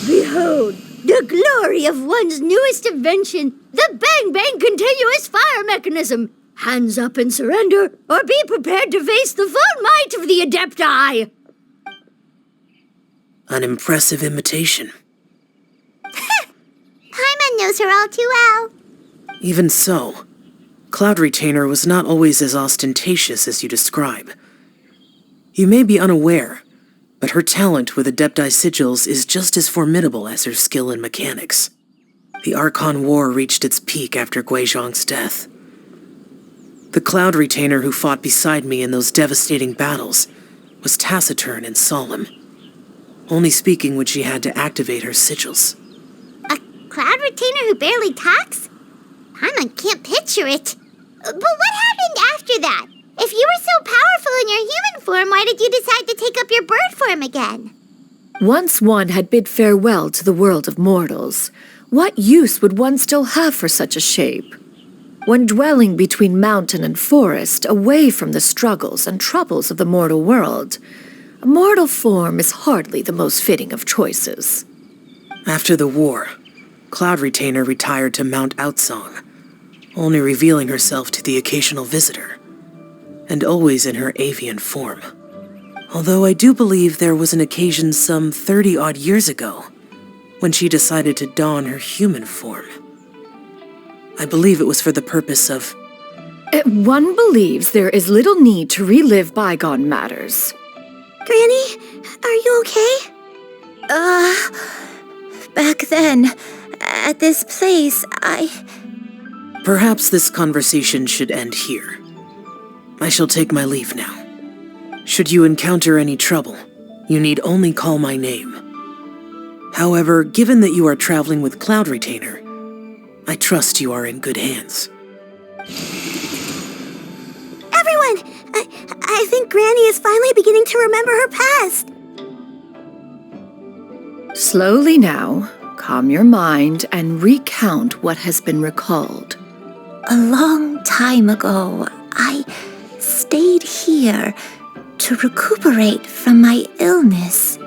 Behold, the glory of one's newest invention, the Bang Bang Continuous Fire Mechanism. Hands up and surrender, or be prepared to face the full might of the Adepti. An impressive imitation. Paimon knows her all too well. Even so, Cloud Retainer was not always as ostentatious as you describe. You may be unaware, but her talent with Adepti sigils is just as formidable as her skill in mechanics. The Archon War reached its peak after Guizhong's death. The Cloud Retainer who fought beside me in those devastating battles was taciturn and solemn, only speaking when she had to activate her sigils. A cloud retainer who barely talks? Paimon can't picture it. But what happened after that? If you were so powerful in your human form, why did you decide to take up your bird form again? Once one had bid farewell to the world of mortals, what use would one still have for such a shape? When dwelling between mountain and forest, away from the struggles and troubles of the mortal world, a mortal form is hardly the most fitting of choices. After the war, Cloud Retainer retired to Mount Outsong, only revealing herself to the occasional visitor, and always in her avian form. Although I do believe there was an occasion some 30-odd years ago when she decided to don her human form. I believe it was for the purpose of... One believes there is little need to relive bygone matters. Granny, are you okay? Back then, at this place, Perhaps this conversation should end here. I shall take my leave now. Should you encounter any trouble, you need only call my name. However, given that you are traveling with Cloud Retainer, I trust you are in good hands. Everyone! I think Granny is finally beginning to remember her past. Slowly now, calm your mind and recount what has been recalled. A long time ago, I stayed here to recuperate from my illness.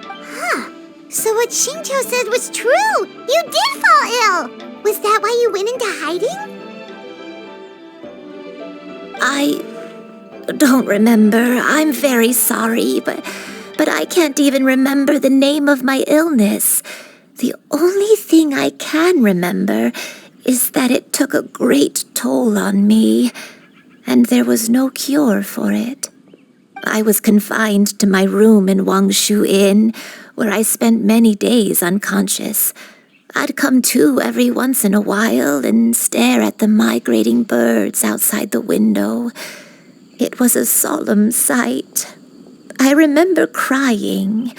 Huh. So what Shinto said was true! You did fall ill! Was that why you went into hiding? I don't remember. I'm very sorry, but I can't even remember the name of my illness. The only thing I can remember is that it took a great toll on me, and there was no cure for it. I was confined to my room in Wangshu Inn, where I spent many days unconscious. I'd come to every once in a while and stare at the migrating birds outside the window. It was a solemn sight. I remember crying,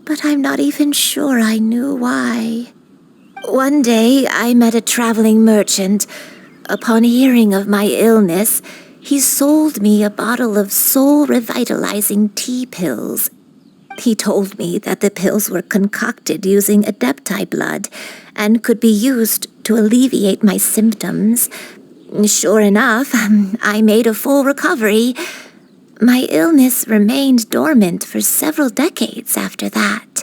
but I'm not even sure I knew why. One day, I met a traveling merchant. Upon hearing of my illness, he sold me a bottle of soul-revitalizing tea pills. He told me that the pills were concocted using Adepti blood and could be used to alleviate my symptoms. Sure enough, I made a full recovery. My illness remained dormant for several decades after that.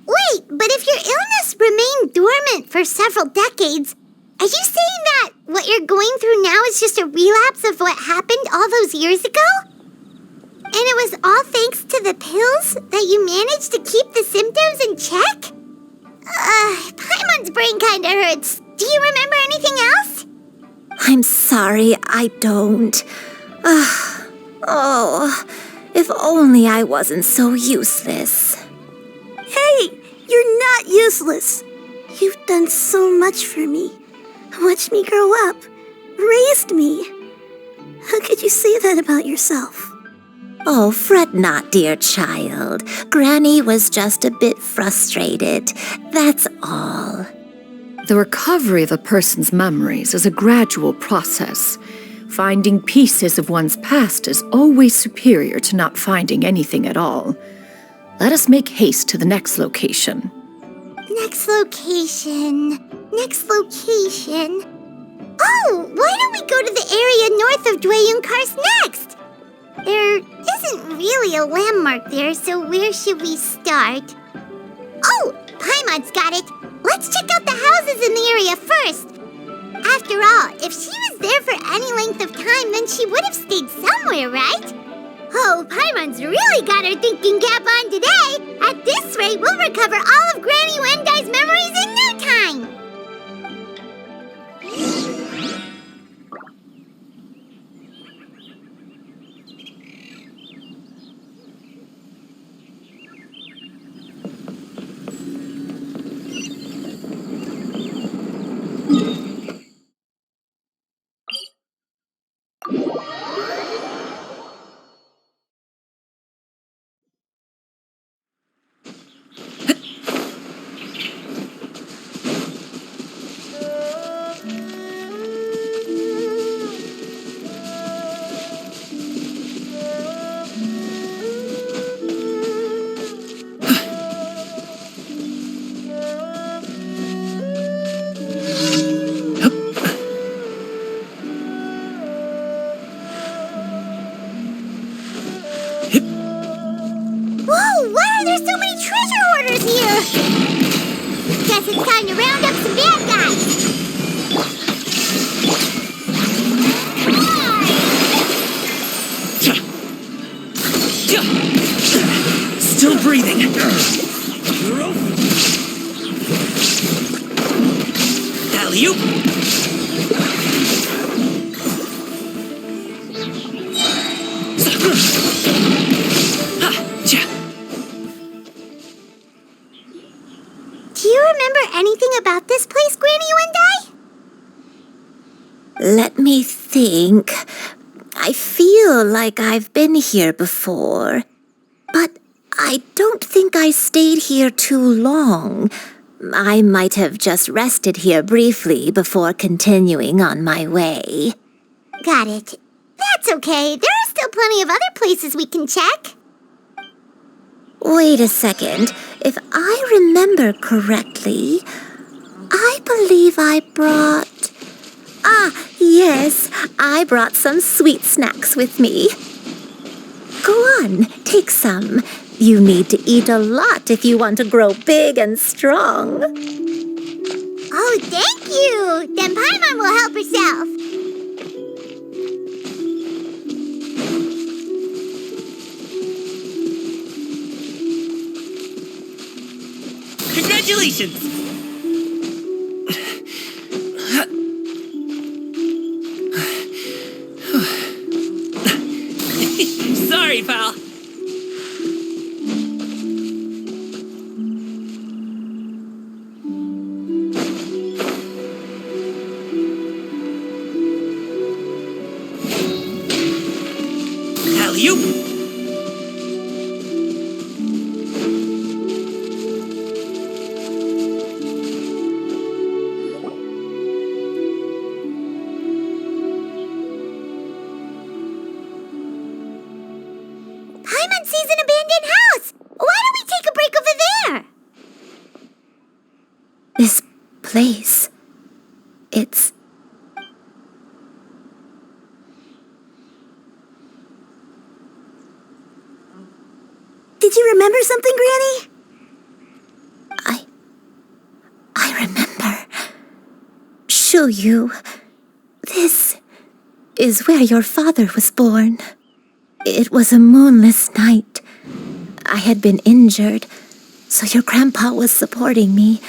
Wait, but if your illness remained dormant for several decades, are you saying that what you're going through now is just a relapse of what happened all those years ago? And it was all thanks to the pills that you managed to keep the symptoms in check? Paimon's brain kinda hurts. Do you remember anything else? I'm sorry, I don't. If only I wasn't so useless. Hey, you're not useless. You've done so much for me. Watched me grow up. Raised me. How could you say that about yourself? Oh, fret not, dear child. Granny was just a bit frustrated. That's all. The recovery of a person's memories is a gradual process. Finding pieces of one's past is always superior to not finding anything at all. Let us make haste to the next location. Next location. Oh, why don't we go to the area north of Dwayun Karst next? There isn't really a landmark there, so where should we start? Oh, Paimon's got it. Let's check out the houses in the area first. After all, if she was there for any length of time, then she would have stayed somewhere, right? Oh, Paimon's really got her thinking cap on today. At this rate, we'll recover all of Granny Wendai's memories in no time. Alley-oop! Do you remember anything about this place, Granny Wendai? Let me think. I feel like I've been here before, but I don't think I stayed here too long. I might have just rested here briefly before continuing on my way. Got it. That's okay. There are still plenty of other places we can check. Wait a second. If I remember correctly, I believe I brought... yes, I brought some sweet snacks with me. Go on, take some. You need to eat a lot if you want to grow big and strong. Oh, thank you! Then Paimon will help herself. Congratulations! Sorry, pal. Alley-oop! Paimon sees an abandoned house. Why don't we take a break over there? This place, it's... Did you remember something, Granny? I remember. Shuyu, this is where your father was born. It was a moonless night. I had been injured, so your grandpa was supporting me.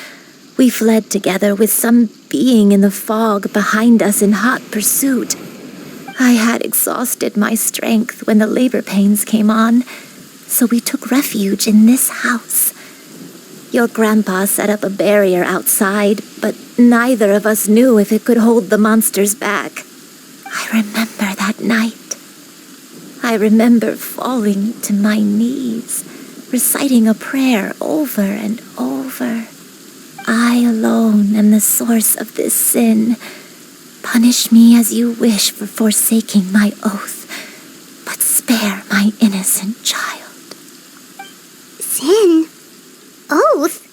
We fled together with some being in the fog behind us in hot pursuit. I had exhausted my strength when the labor pains came on, so we took refuge in this house. Your grandpa set up a barrier outside, but neither of us knew if it could hold the monsters back. I remember that night. I remember falling to my knees, reciting a prayer over and over. I alone am the source of this sin. Punish me as you wish for forsaking my oath, but spare my innocent child. Sin? Oath?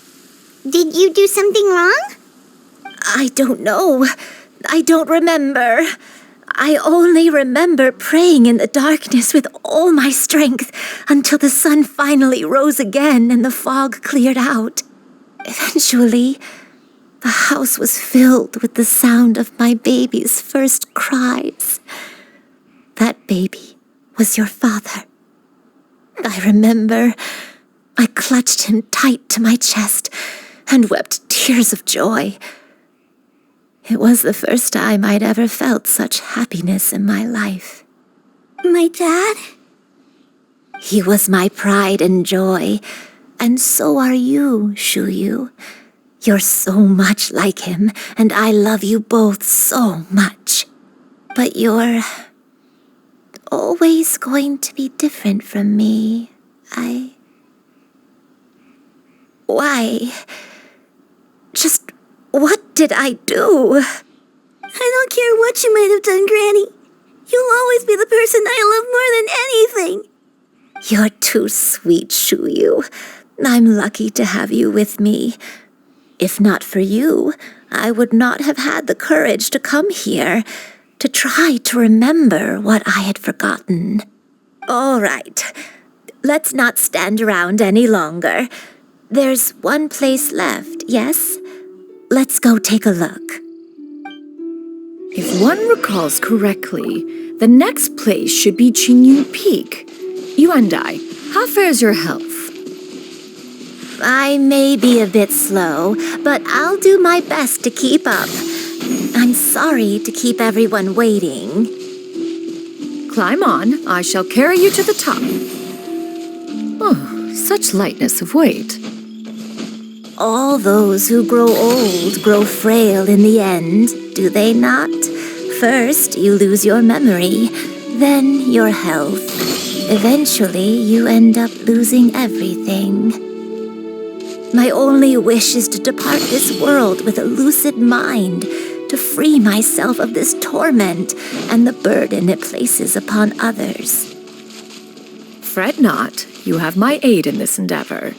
Did you do something wrong? I don't know. I don't remember. I only remember praying in the darkness with all my strength until the sun finally rose again and the fog cleared out. Eventually, the house was filled with the sound of my baby's first cries. That baby was your father. I remember I clutched him tight to my chest and wept tears of joy. It was the first time I'd ever felt such happiness in my life. My dad? He was my pride and joy, and so are you, Shuyu. You're so much like him, and I love you both so much. But you're always going to be different from me. Why? Just what did I do? I don't care what you might have done, Granny. You'll always be the person I love more than anything. You're too sweet, Shuyu. I'm lucky to have you with me. If not for you, I would not have had the courage to come here, to try to remember what I had forgotten. All right, let's not stand around any longer. There's one place left, yes? Let's go take a look. If one recalls correctly, the next place should be Qingyu Peak. Yuandai, how fares your health? I may be a bit slow, but I'll do my best to keep up. I'm sorry to keep everyone waiting. Climb on. I shall carry you to the top. Oh, such lightness of weight. All those who grow old grow frail in the end, do they not? First, you lose your memory, then your health. Eventually, you end up losing everything. My only wish is to depart this world with a lucid mind, to free myself of this torment and the burden it places upon others. Fret not. You have my aid in this endeavor.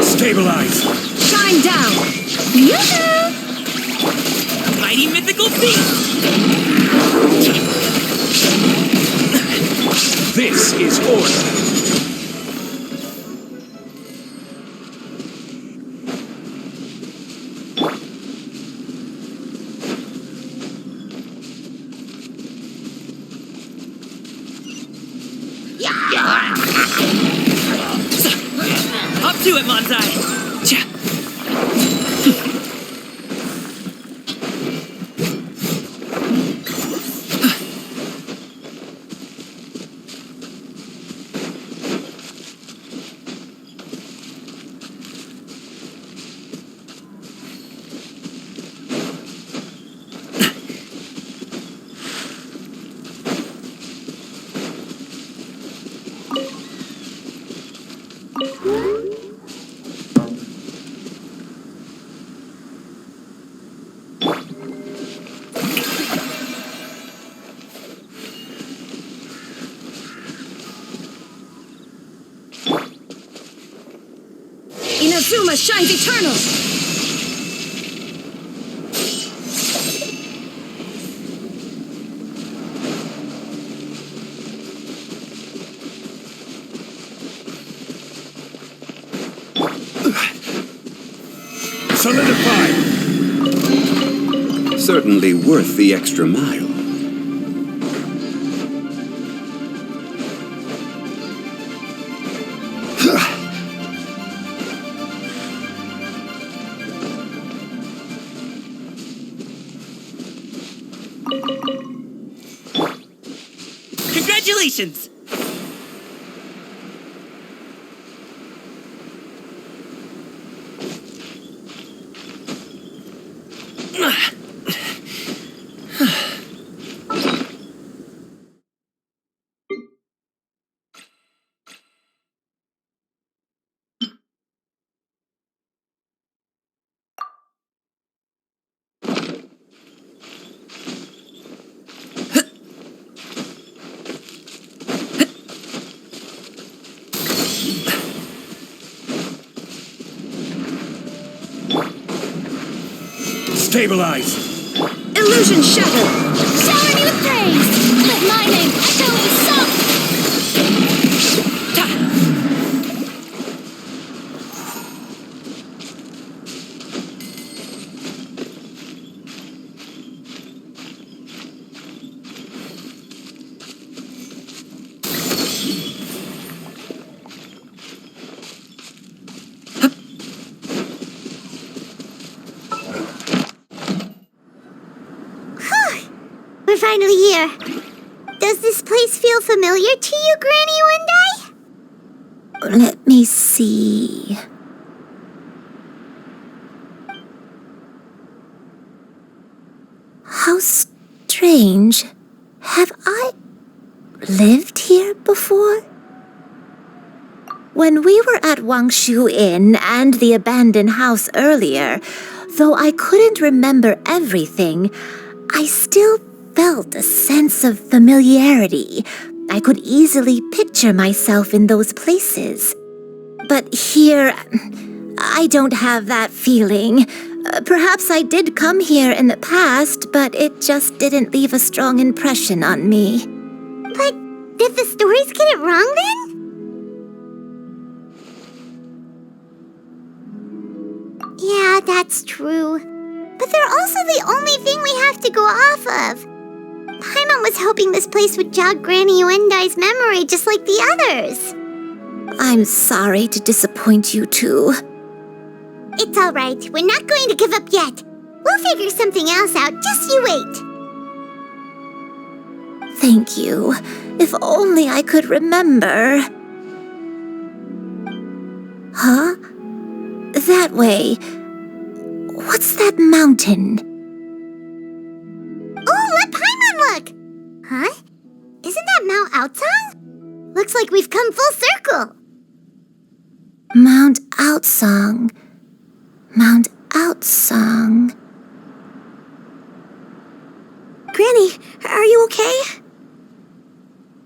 Stabilize! Shine down! Yoo-hoo! Mighty mythical beast! This is order. Up to it, Manzai! Inazuma shines eternal! Solidified! Certainly worth the extra mile. Congratulations! Stabilize! Illusion shattered! Shower me with praise! Let my name echo in song! We're finally here. Does this place feel familiar to you, Granny Wendai? Let me see. How strange. Have I lived here before? When we were at Wangshu Inn and the abandoned house earlier, though I couldn't remember everything, I still felt a sense of familiarity. I could easily picture myself in those places. But here, I don't have that feeling. Perhaps I did come here in the past, but it just didn't leave a strong impression on me. But Did the stories get it wrong then? Yeah, that's true. But they're also the only thing we have to go off of. Paimon was hoping this place would jog Granny Uendai's memory just like the others. I'm sorry to disappoint you two. It's all right. We're not going to give up yet. We'll figure something else out. Just you wait. Thank you. If only I could remember. Huh? That way. What's that mountain? Oh, let Paimon look! Huh? Isn't that Mount Aotsang? Looks like we've come full circle. Mount Aotsang. Mount Aotsang. Granny, are you okay?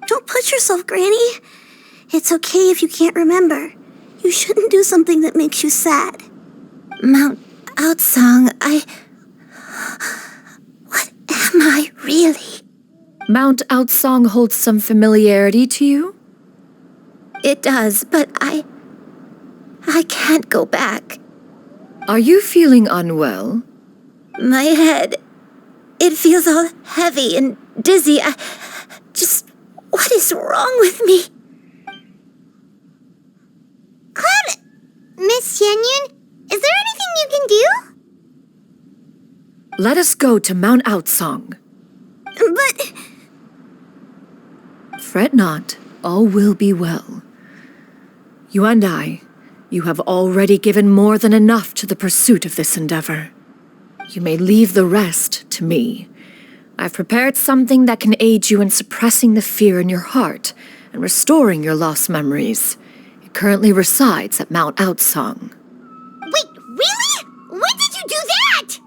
Don't push yourself, Granny. It's okay if you can't remember. You shouldn't do something that makes you sad. Mount Aotsang, What am I really? Mount Aotsang holds some familiarity to you? It does, but I can't go back. Are you feeling unwell? My head, it feels all heavy and dizzy. What is wrong with me? Cloud, Miss Xianyun, is there anything you can do? Let us go to Mount Aotsang. But... Fret not, all will be well. You and I, you have already given more than enough to the pursuit of this endeavor. You may leave the rest to me. I've prepared something that can aid you in suppressing the fear in your heart and restoring your lost memories. It currently resides at Mount Aotsang. Wait, really? When did you do that?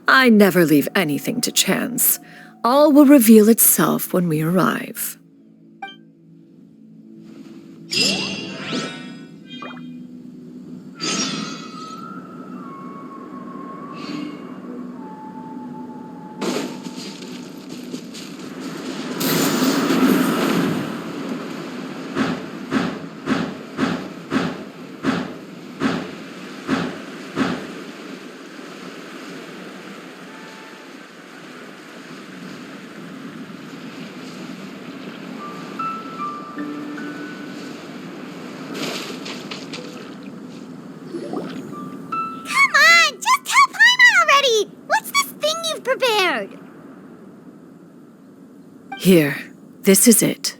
I never leave anything to chance. All will reveal itself when we arrive. Prepared. Here, this is it.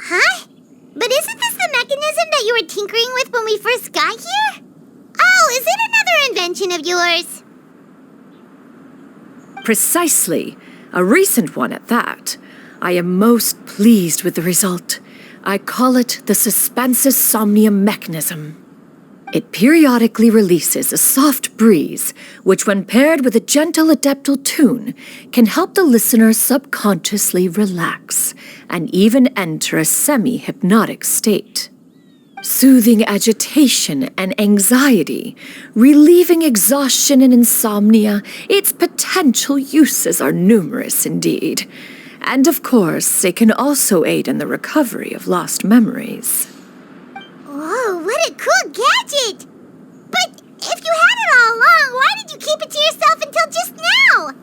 Huh? But isn't this the mechanism that you were tinkering with when we first got here? Oh, is it another invention of yours? Precisely. A recent one at that. I am most pleased with the result. I call it the Suspensus Somnium mechanism. It periodically releases a soft breeze, which when paired with a gentle adeptal tune, can help the listener subconsciously relax and even enter a semi-hypnotic state. Soothing agitation and anxiety, relieving exhaustion and insomnia, its potential uses are numerous indeed. And of course, it can also aid in the recovery of lost memories. Whoa, what a cool gadget! But if you had it all along, why did you keep it to yourself until just now?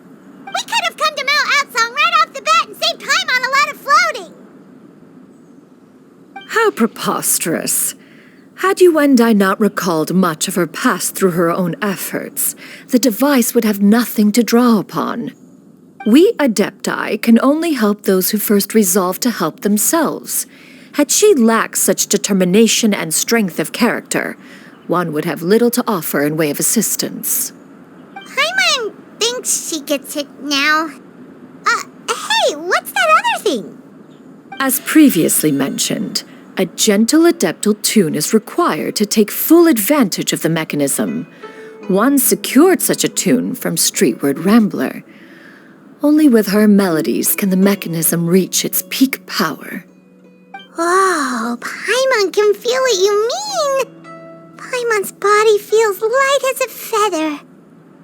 We could have come to Mount Aotsang right off the bat and saved time on a lot of floating. How preposterous. Had Uendai not recalled much of her past through her own efforts, the device would have nothing to draw upon. We Adepti can only help those who first resolve to help themselves. Had she lacked such determination and strength of character, one would have little to offer in way of assistance. Paimon thinks she gets it now. Hey, what's that other thing? As previously mentioned, a gentle adeptal tune is required to take full advantage of the mechanism. One secured such a tune from Streetward Rambler. Only with her melodies can the mechanism reach its peak power. Whoa, Paimon can feel what you mean. Paimon's body feels light as a feather.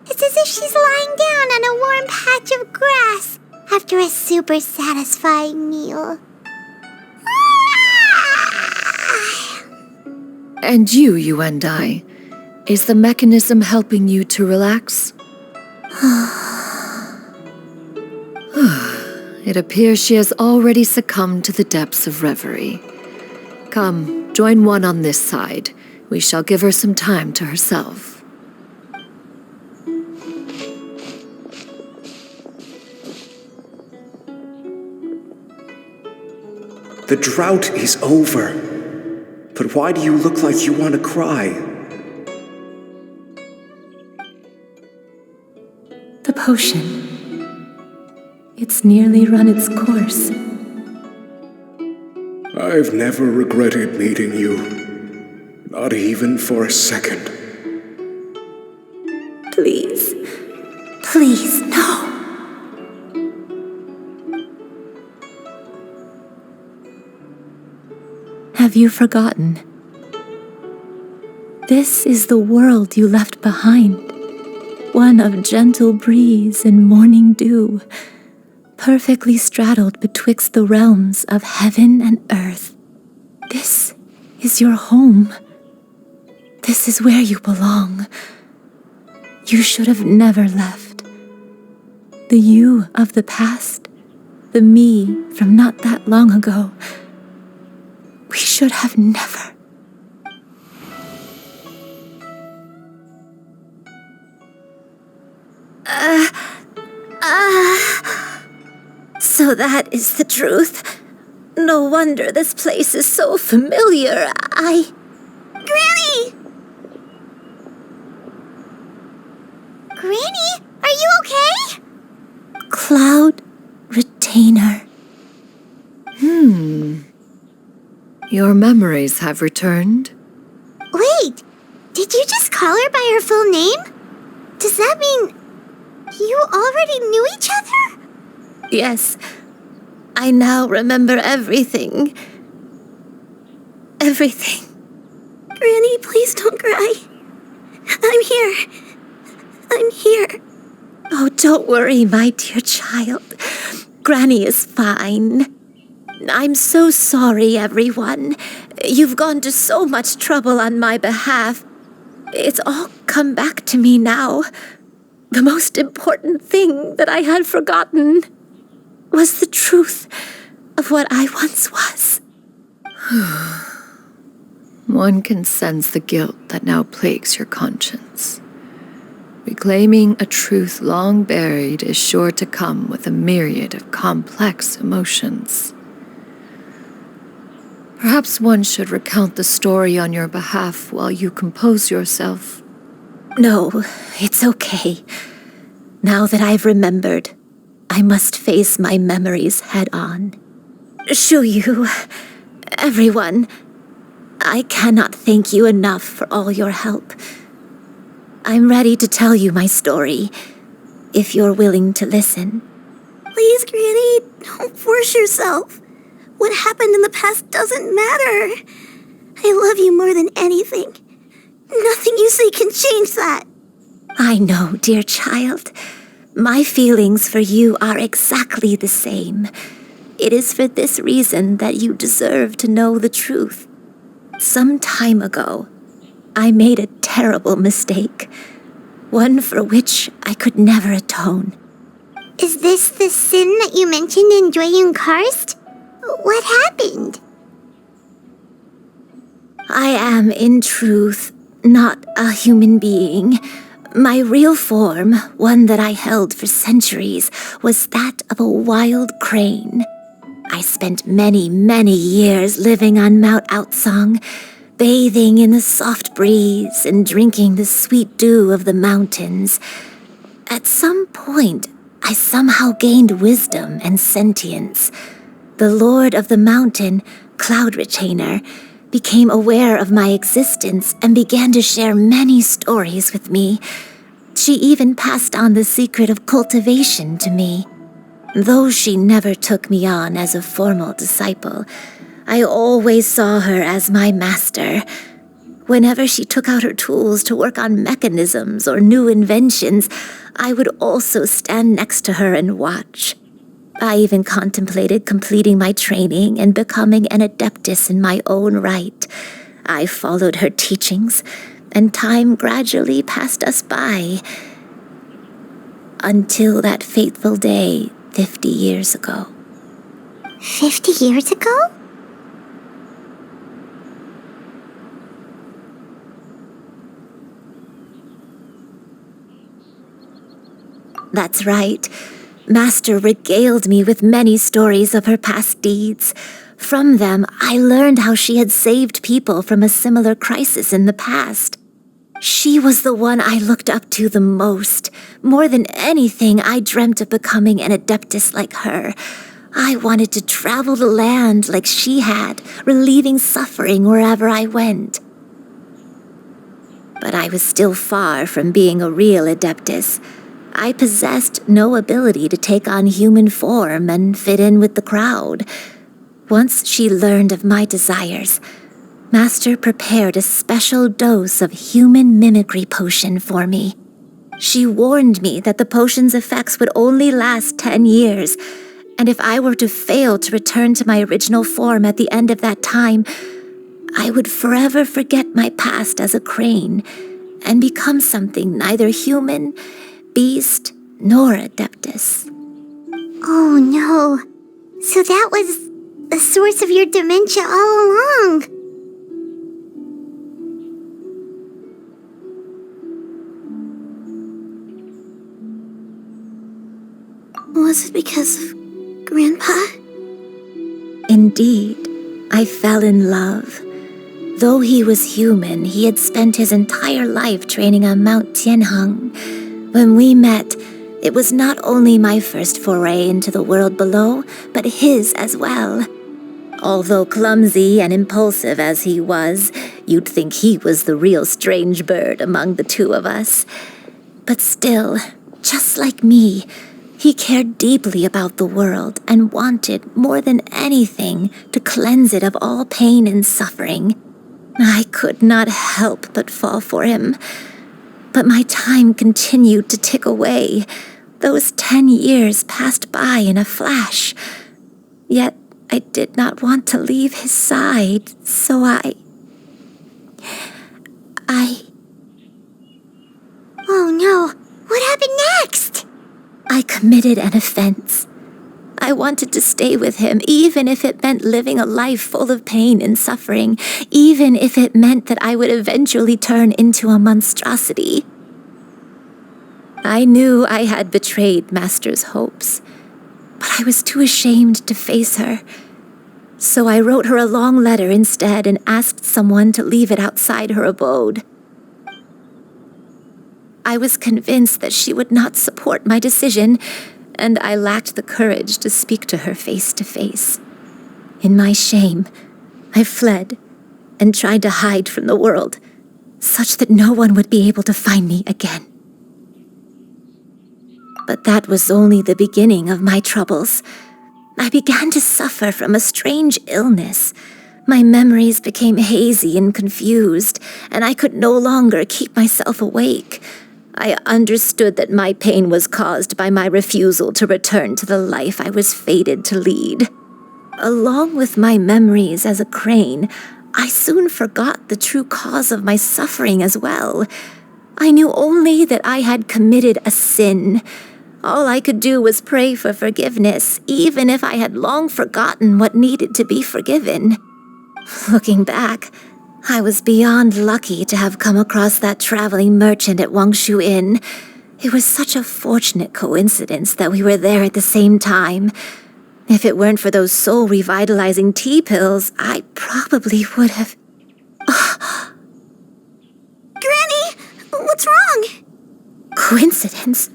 It's as if she's lying down on a warm patch of grass, after a super satisfying meal. And you and I. Is the mechanism helping you to relax? It appears she has already succumbed to the depths of reverie. Come, join one on this side. We shall give her some time to herself. The drought is over. But why do you look like you want to cry? The potion. It's nearly run its course. I've never regretted meeting you. Not even for a second. Please. Please, no. Have you forgotten? This is the world you left behind. One of gentle breeze and morning dew, perfectly straddled betwixt the realms of heaven and earth. This is your home. This is where you belong. You should have never left. The you of the past, the me from not that long ago, we should have never. So that is the truth. No wonder this place is so familiar. Granny! Granny, are you okay? Cloud Retainer. Your memories have returned? Wait, did you just call her by her full name? Does that mean you already knew each other? Yes, I now remember everything. Everything. Granny, please don't cry. I'm here. I'm here. Oh, don't worry, my dear child. Granny is fine. I'm so sorry, everyone. You've gone to so much trouble on my behalf. It's all come back to me now. The most important thing that I had forgotten was the truth of what I once was. One can sense the guilt that now plagues your conscience. Reclaiming a truth long buried is sure to come with a myriad of complex emotions. Perhaps one should recount the story on your behalf while you compose yourself. No, it's okay. Now that I've remembered, I must face my memories head on. Shuyu, everyone, I cannot thank you enough for all your help. I'm ready to tell you my story, if you're willing to listen. Please, Granny, don't force yourself. What happened in the past doesn't matter. I love you more than anything. Nothing you say can change that. I know, dear child. My feelings for you are exactly the same. It is for this reason that you deserve to know the truth. Some time ago, I made a terrible mistake. One for which I could never atone. Is this the sin that you mentioned in Dwayne Karst? What happened? I am, in truth, not a human being. My real form, one that I held for centuries, was that of a wild crane. I spent many, many years living on Mount Outsong, bathing in the soft breeze and drinking the sweet dew of the mountains. At some point, I somehow gained wisdom and sentience. The Lord of the Mountain, Cloud Retainer, became aware of my existence and began to share many stories with me. She even passed on the secret of cultivation to me. Though she never took me on as a formal disciple, I always saw her as my master. Whenever she took out her tools to work on mechanisms or new inventions, I would also stand next to her and watch. I even contemplated completing my training and becoming an adeptus in my own right. I followed her teachings, and time gradually passed us by. Until that fateful day 50 years ago. 50 years ago? That's right. Master regaled me with many stories of her past deeds. From them, I learned how she had saved people from a similar crisis in the past. She was the one I looked up to the most. More than anything, I dreamt of becoming an adeptus like her. I wanted to travel the land like she had, relieving suffering wherever I went. But I was still far from being a real adeptus. I possessed no ability to take on human form and fit in with the crowd. Once she learned of my desires, Master prepared a special dose of human mimicry potion for me. She warned me that the potion's effects would only last 10 years, and if I were to fail to return to my original form at the end of that time, I would forever forget my past as a crane and become something neither human, beast, nor adeptus. Oh no. So that was the source of your dementia all along. Was it because of Grandpa? Indeed, I fell in love. Though he was human, he had spent his entire life training on Mount Tianheng. When we met, it was not only my first foray into the world below, but his as well. Although clumsy and impulsive as he was, you'd think he was the real strange bird among the two of us. But still, just like me, he cared deeply about the world and wanted, more than anything, to cleanse it of all pain and suffering. I could not help but fall for him. But my time continued to tick away. Those 10 years passed by in a flash. Yet I did not want to leave his side, so I... Oh no, what happened next? I committed an offense. I wanted to stay with him, even if it meant living a life full of pain and suffering, even if it meant that I would eventually turn into a monstrosity. I knew I had betrayed Master's hopes, but I was too ashamed to face her. So I wrote her a long letter instead and asked someone to leave it outside her abode. I was convinced that she would not support my decision, and I lacked the courage to speak to her face to face. In my shame, I fled and tried to hide from the world, such that no one would be able to find me again. But that was only the beginning of my troubles. I began to suffer from a strange illness. My memories became hazy and confused, and I could no longer keep myself awake. I understood that my pain was caused by my refusal to return to the life I was fated to lead. Along with my memories as a crane, I soon forgot the true cause of my suffering as well. I knew only that I had committed a sin. All I could do was pray for forgiveness, even if I had long forgotten what needed to be forgiven. Looking back, I was beyond lucky to have come across that traveling merchant at Wangshu Inn. It was such a fortunate coincidence that we were there at the same time. If it weren't for those soul-revitalizing tea pills, I probably would have... Granny! What's wrong? Coincidence?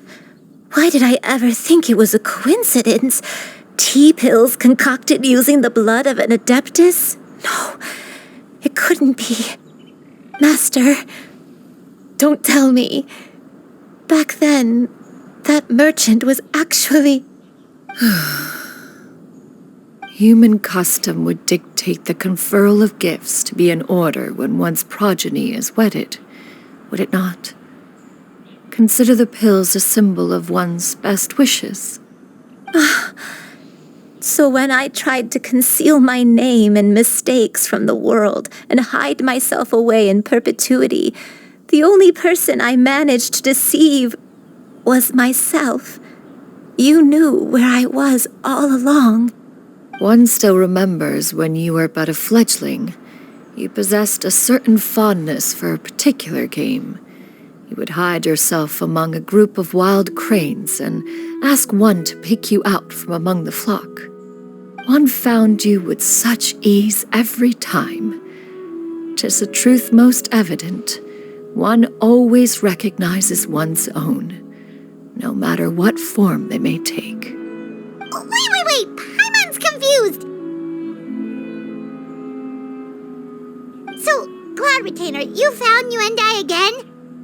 Why did I ever think it was a coincidence? Tea pills concocted using the blood of an adeptus? No, it couldn't be. Master, don't tell me. Back then, that merchant was actually... Human custom would dictate the conferral of gifts to be in order when one's progeny is wedded, would it not? Consider the pills a symbol of one's best wishes. So when I tried to conceal my name and mistakes from the world and hide myself away in perpetuity, the only person I managed to deceive was myself. You knew where I was all along. One still remembers when you were but a fledgling. You possessed a certain fondness for a particular game. You would hide yourself among a group of wild cranes and ask one to pick you out from among the flock. One found you with such ease every time. 'Tis a truth most evident. One always recognizes one's own, no matter what form they may take. Wait! Paimon's confused! So, Cloud Retainer, you found Yuendai again?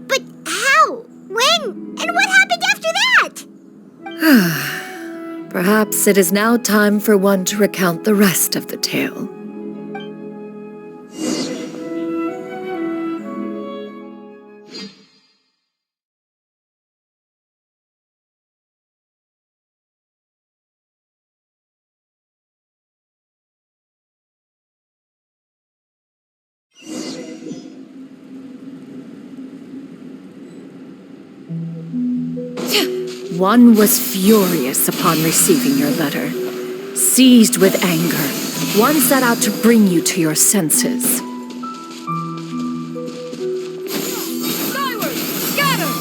But how? When? And what happened after that? Perhaps it is now time for one to recount the rest of the tale. One was furious upon receiving your letter. Seized with anger, one set out to bring you to your senses. Skyward! Scatter!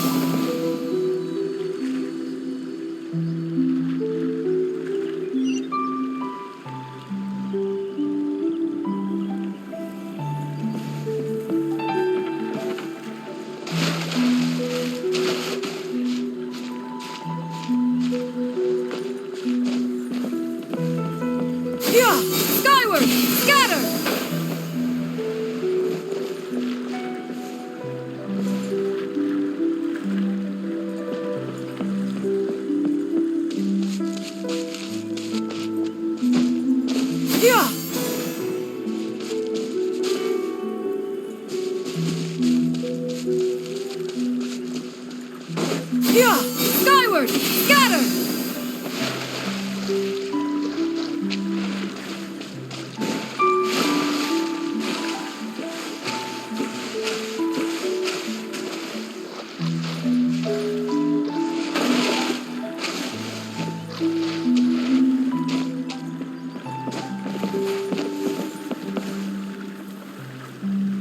Yeah! Skyward! Scatter! Yeah! Yeah! Skyward! Scatter!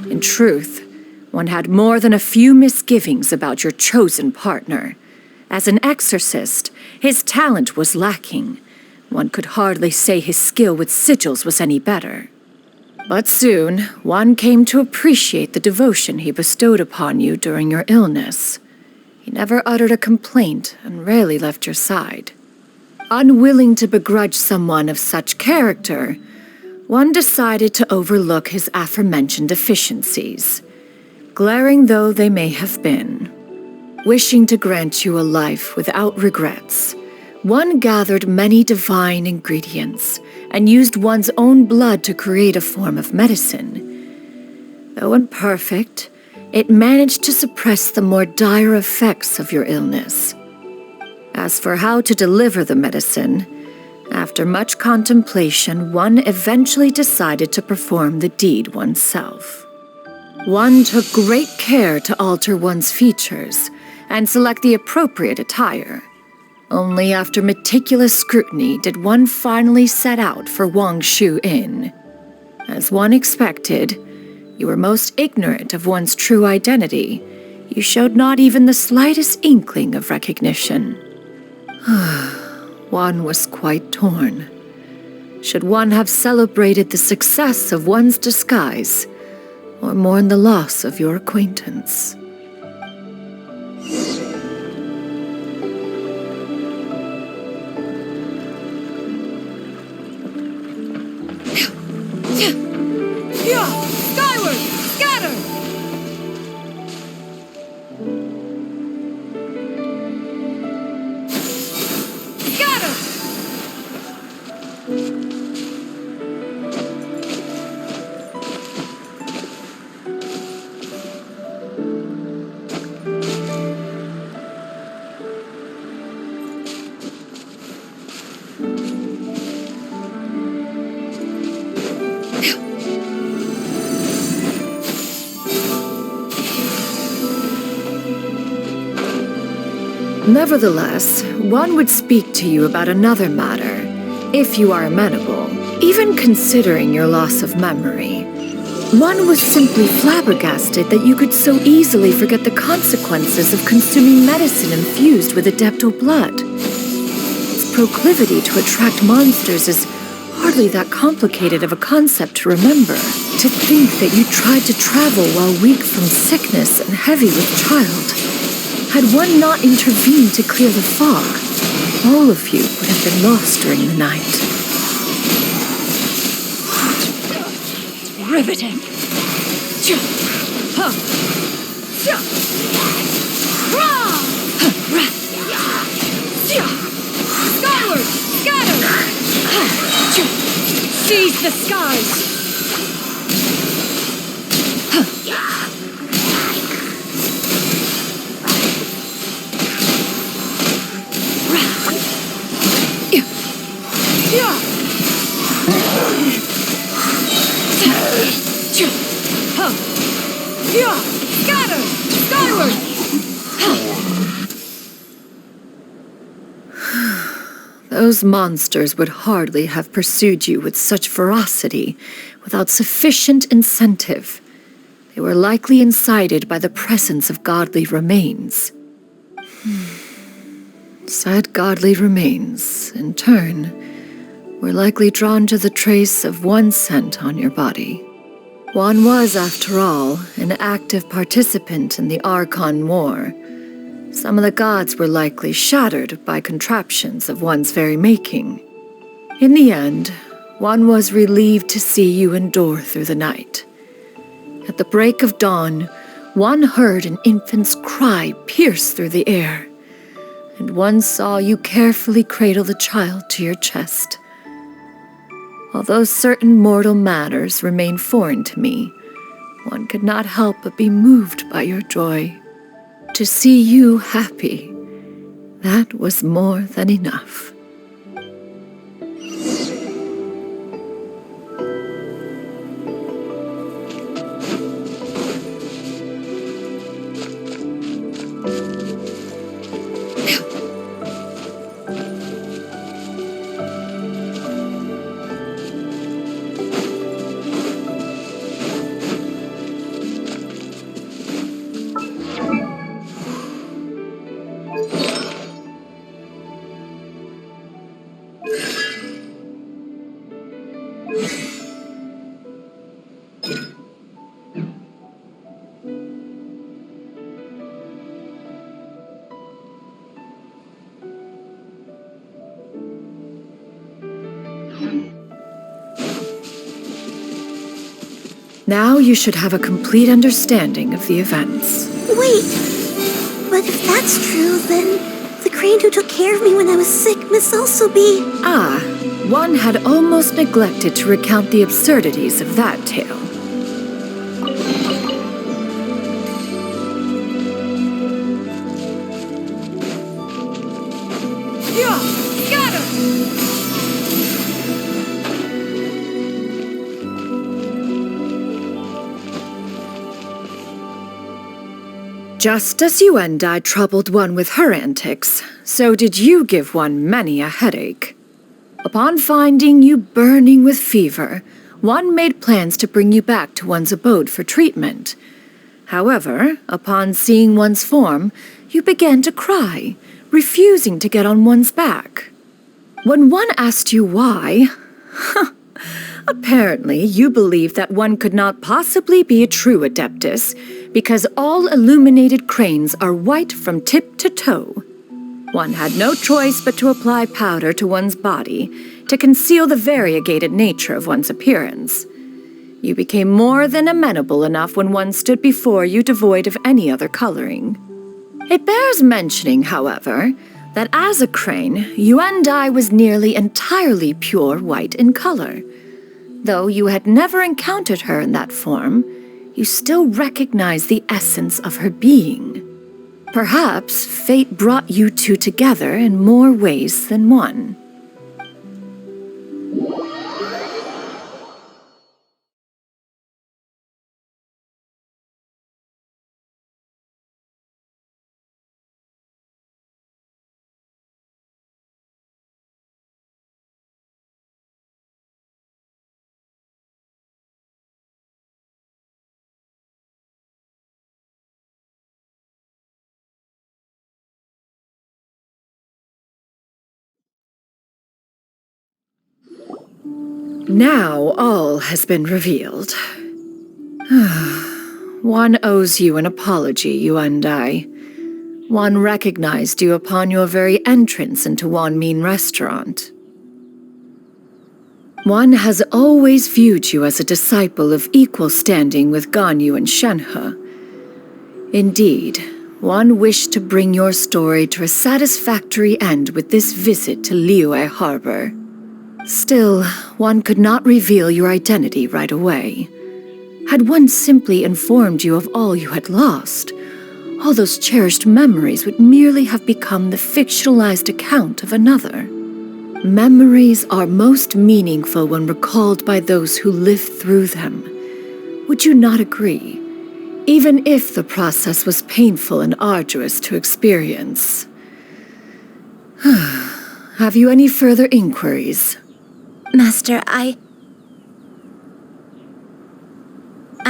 In truth, one had more than a few misgivings about your chosen partner. As an exorcist, his talent was lacking. One could hardly say his skill with sigils was any better. But soon, one came to appreciate the devotion he bestowed upon you during your illness. He never uttered a complaint and rarely left your side. Unwilling to begrudge someone of such character, one decided to overlook his aforementioned deficiencies, glaring though they may have been. Wishing to grant you a life without regrets, one gathered many divine ingredients and used one's own blood to create a form of medicine. Though imperfect, it managed to suppress the more dire effects of your illness. As for how to deliver the medicine, after much contemplation, one eventually decided to perform the deed oneself. One took great care to alter one's features and select the appropriate attire. Only after meticulous scrutiny did one finally set out for Wangshu Inn. As one expected, you were most ignorant of one's true identity. You showed not even the slightest inkling of recognition. One was quite torn. Should one have celebrated the success of one's disguise, or mourn the loss of your acquaintance? Yeah! Skyward! Scatter! Scatter! Nevertheless, one would speak to you about another matter, if you are amenable, even considering your loss of memory. One was simply flabbergasted that you could so easily forget the consequences of consuming medicine infused with Adeptal blood. Its proclivity to attract monsters is hardly that complicated of a concept to remember. To think that you tried to travel while weak from sickness and heavy with child. Had one not intervened to clear the fog, all of you would have been lost during the night. Riveting. Skyward! Scatter! Seize the skies! Scatter! Skyward! Those monsters would hardly have pursued you with such ferocity without sufficient incentive. They were likely incited by the presence of godly remains. Said godly remains, in turn, were likely drawn to the trace of one scent on your body. One was, after all, an active participant in the Archon War. Some of the gods were likely shattered by contraptions of one's very making. In the end, one was relieved to see you endure through the night. At the break of dawn, one heard an infant's cry pierce through the air, and one saw you carefully cradle the child to your chest. Although certain mortal matters remain foreign to me, one could not help but be moved by your joy. To see you happy, that was more than enough. Now you should have a complete understanding of the events. Wait! But if that's true, then the crane who took care of me when I was sick must also be... Ah, one had almost neglected to recount the absurdities of that tale. Just as Yuendai troubled one with her antics, so did you give one many a headache. Upon finding you burning with fever, one made plans to bring you back to one's abode for treatment. However, upon seeing one's form, you began to cry, refusing to get on one's back. When one asked you why, apparently you believed that one could not possibly be a true Adeptus, because all illuminated cranes are white from tip to toe. One had no choice but to apply powder to one's body to conceal the variegated nature of one's appearance. You became more than amenable enough when one stood before you devoid of any other coloring. It bears mentioning, however, that as a crane, Yuendai was nearly entirely pure white in color. Though you had never encountered her in that form, you still recognize the essence of her being. Perhaps fate brought you two together in more ways than one. Now all has been revealed. One owes you an apology, Yuan Dai. One recognized you upon your very entrance into Wanmin Restaurant. One has always viewed you as a disciple of equal standing with Ganyu and Shenhe. Indeed, one wished to bring your story to a satisfactory end with this visit to Liyue Harbor. Still, one could not reveal your identity right away. Had one simply informed you of all you had lost, all those cherished memories would merely have become the fictionalized account of another. Memories are most meaningful when recalled by those who lived through them. Would you not agree? Even if the process was painful and arduous to experience. Have you any further inquiries? Master, I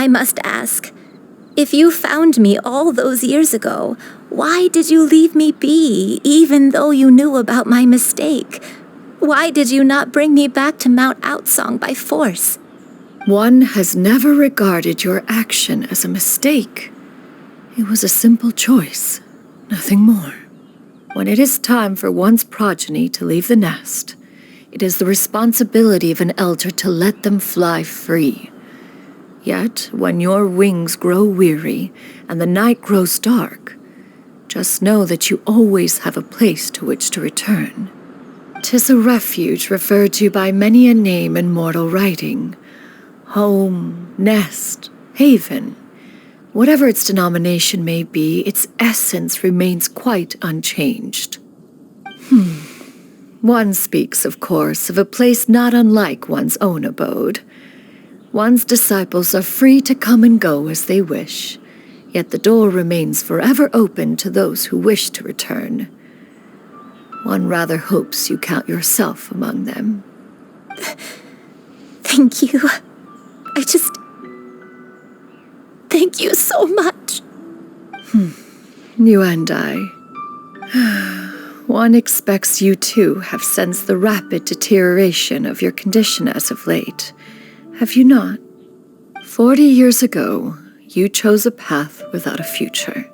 must ask, if you found me all those years ago, why did you leave me be, even though you knew about my mistake? Why did you not bring me back to Mount Outsong by force? One has never regarded your action as a mistake. It was a simple choice, nothing more. When it is time for one's progeny to leave the nest, it is the responsibility of an elder to let them fly free. Yet, when your wings grow weary and the night grows dark, just know that you always have a place to which to return. 'Tis a refuge referred to by many a name in mortal writing. Home, nest, haven. Whatever its denomination may be, its essence remains quite unchanged. One speaks, of course, of a place not unlike one's own abode. One's disciples are free to come and go as they wish, yet the door remains forever open to those who wish to return. One rather hopes you count yourself among them. Thank you. Thank you so much. You and I. One expects you too have sensed the rapid deterioration of your condition as of late. Have you not? 40 years ago, you chose a path without a future.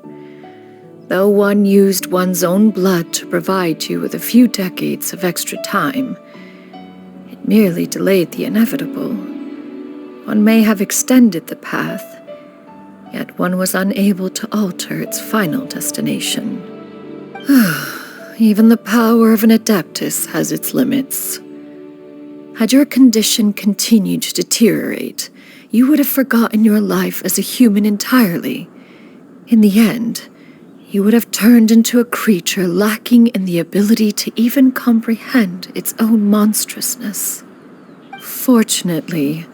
Though one used one's own blood to provide you with a few decades of extra time, it merely delayed the inevitable. One may have extended the path, yet one was unable to alter its final destination. Even the power of an Adeptus has its limits. Had your condition continued to deteriorate, you would have forgotten your life as a human entirely. In the end, you would have turned into a creature lacking in the ability to even comprehend its own monstrousness. Fortunately,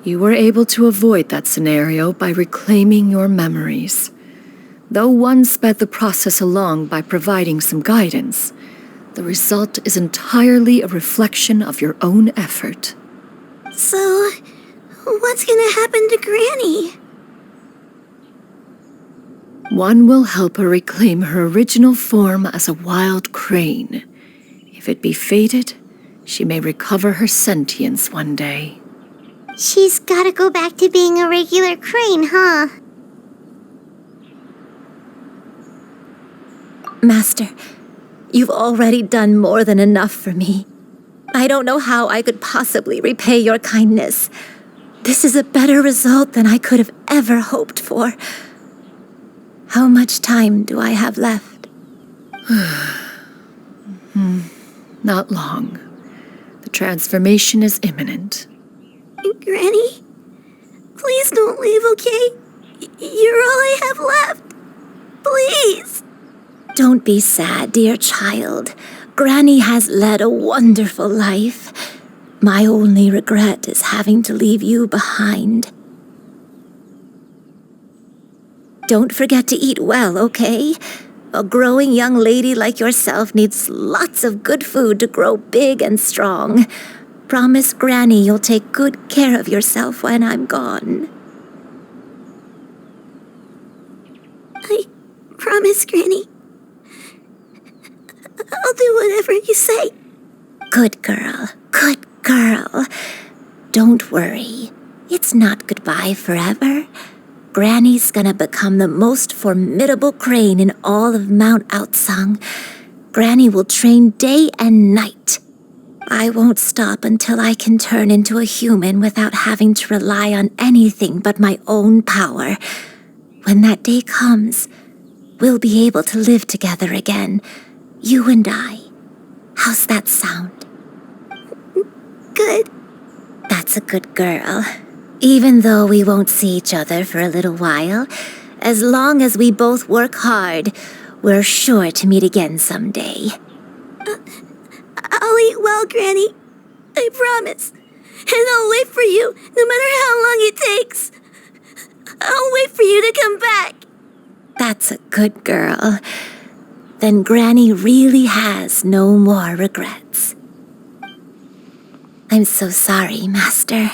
you were able to avoid that scenario by reclaiming your memories. Though one sped the process along by providing some guidance, the result is entirely a reflection of your own effort. So, what's gonna happen to Granny? One will help her reclaim her original form as a wild crane. If it be fated, she may recover her sentience one day. She's gotta go back to being a regular crane, huh? Master, you've already done more than enough for me. I don't know how I could possibly repay your kindness. This is a better result than I could have ever hoped for. How much time do I have left? Not long. The transformation is imminent. Granny, please don't leave, okay? You're all I have left. Please. Don't be sad, dear child. Granny has led a wonderful life. My only regret is having to leave you behind. Don't forget to eat well, okay? A growing young lady like yourself needs lots of good food to grow big and strong. Promise Granny you'll take good care of yourself when I'm gone. I promise, Granny. I'll do whatever you say. Good girl, good girl. Don't worry. It's not goodbye forever. Granny's gonna become the most formidable crane in all of Mount Outsung. Granny will train day and night. I won't stop until I can turn into a human without having to rely on anything but my own power. When that day comes, we'll be able to live together again, you and I. How's that sound? Good. That's a good girl. Even though we won't see each other for a little while, as long as we both work hard, we're sure to meet again someday. I'll eat well, Granny. I promise. And I'll wait for you, no matter how long it takes. I'll wait for you to come back. That's a good girl. Then Granny really has no more regrets. I'm so sorry, Master.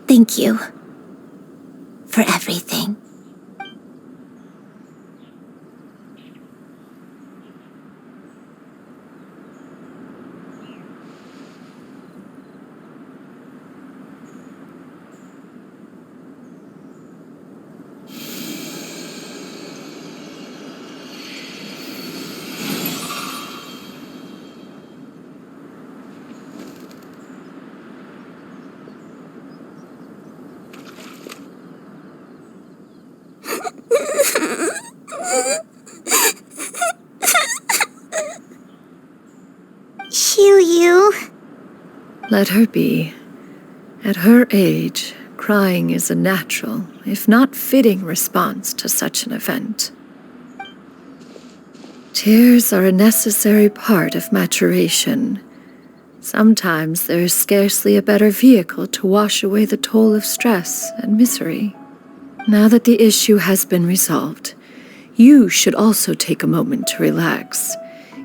Thank you for everything. Xiuyu. Let her be. At her age, crying is a natural, if not fitting, response to such an event. Tears are a necessary part of maturation. Sometimes there is scarcely a better vehicle to wash away the toll of stress and misery. Now that the issue has been resolved, you should also take a moment to relax.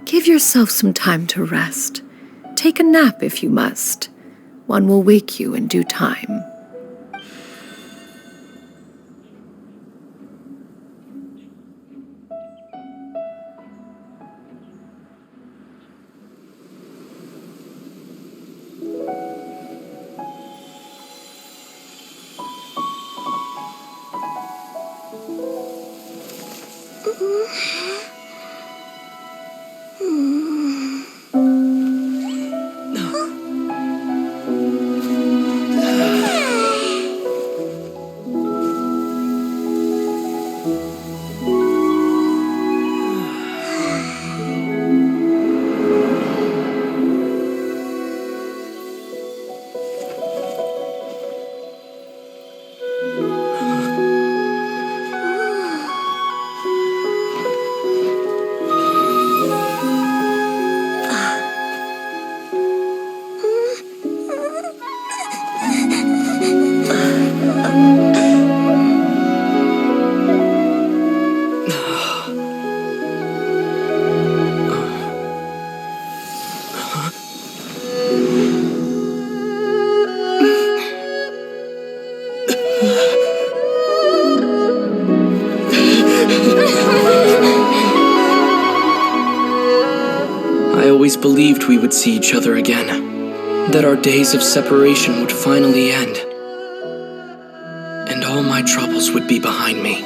Give yourself some time to rest. Take a nap if you must. One will wake you in due time. I always believed we would see each other again, that our days of separation would finally end, and all my troubles would be behind me.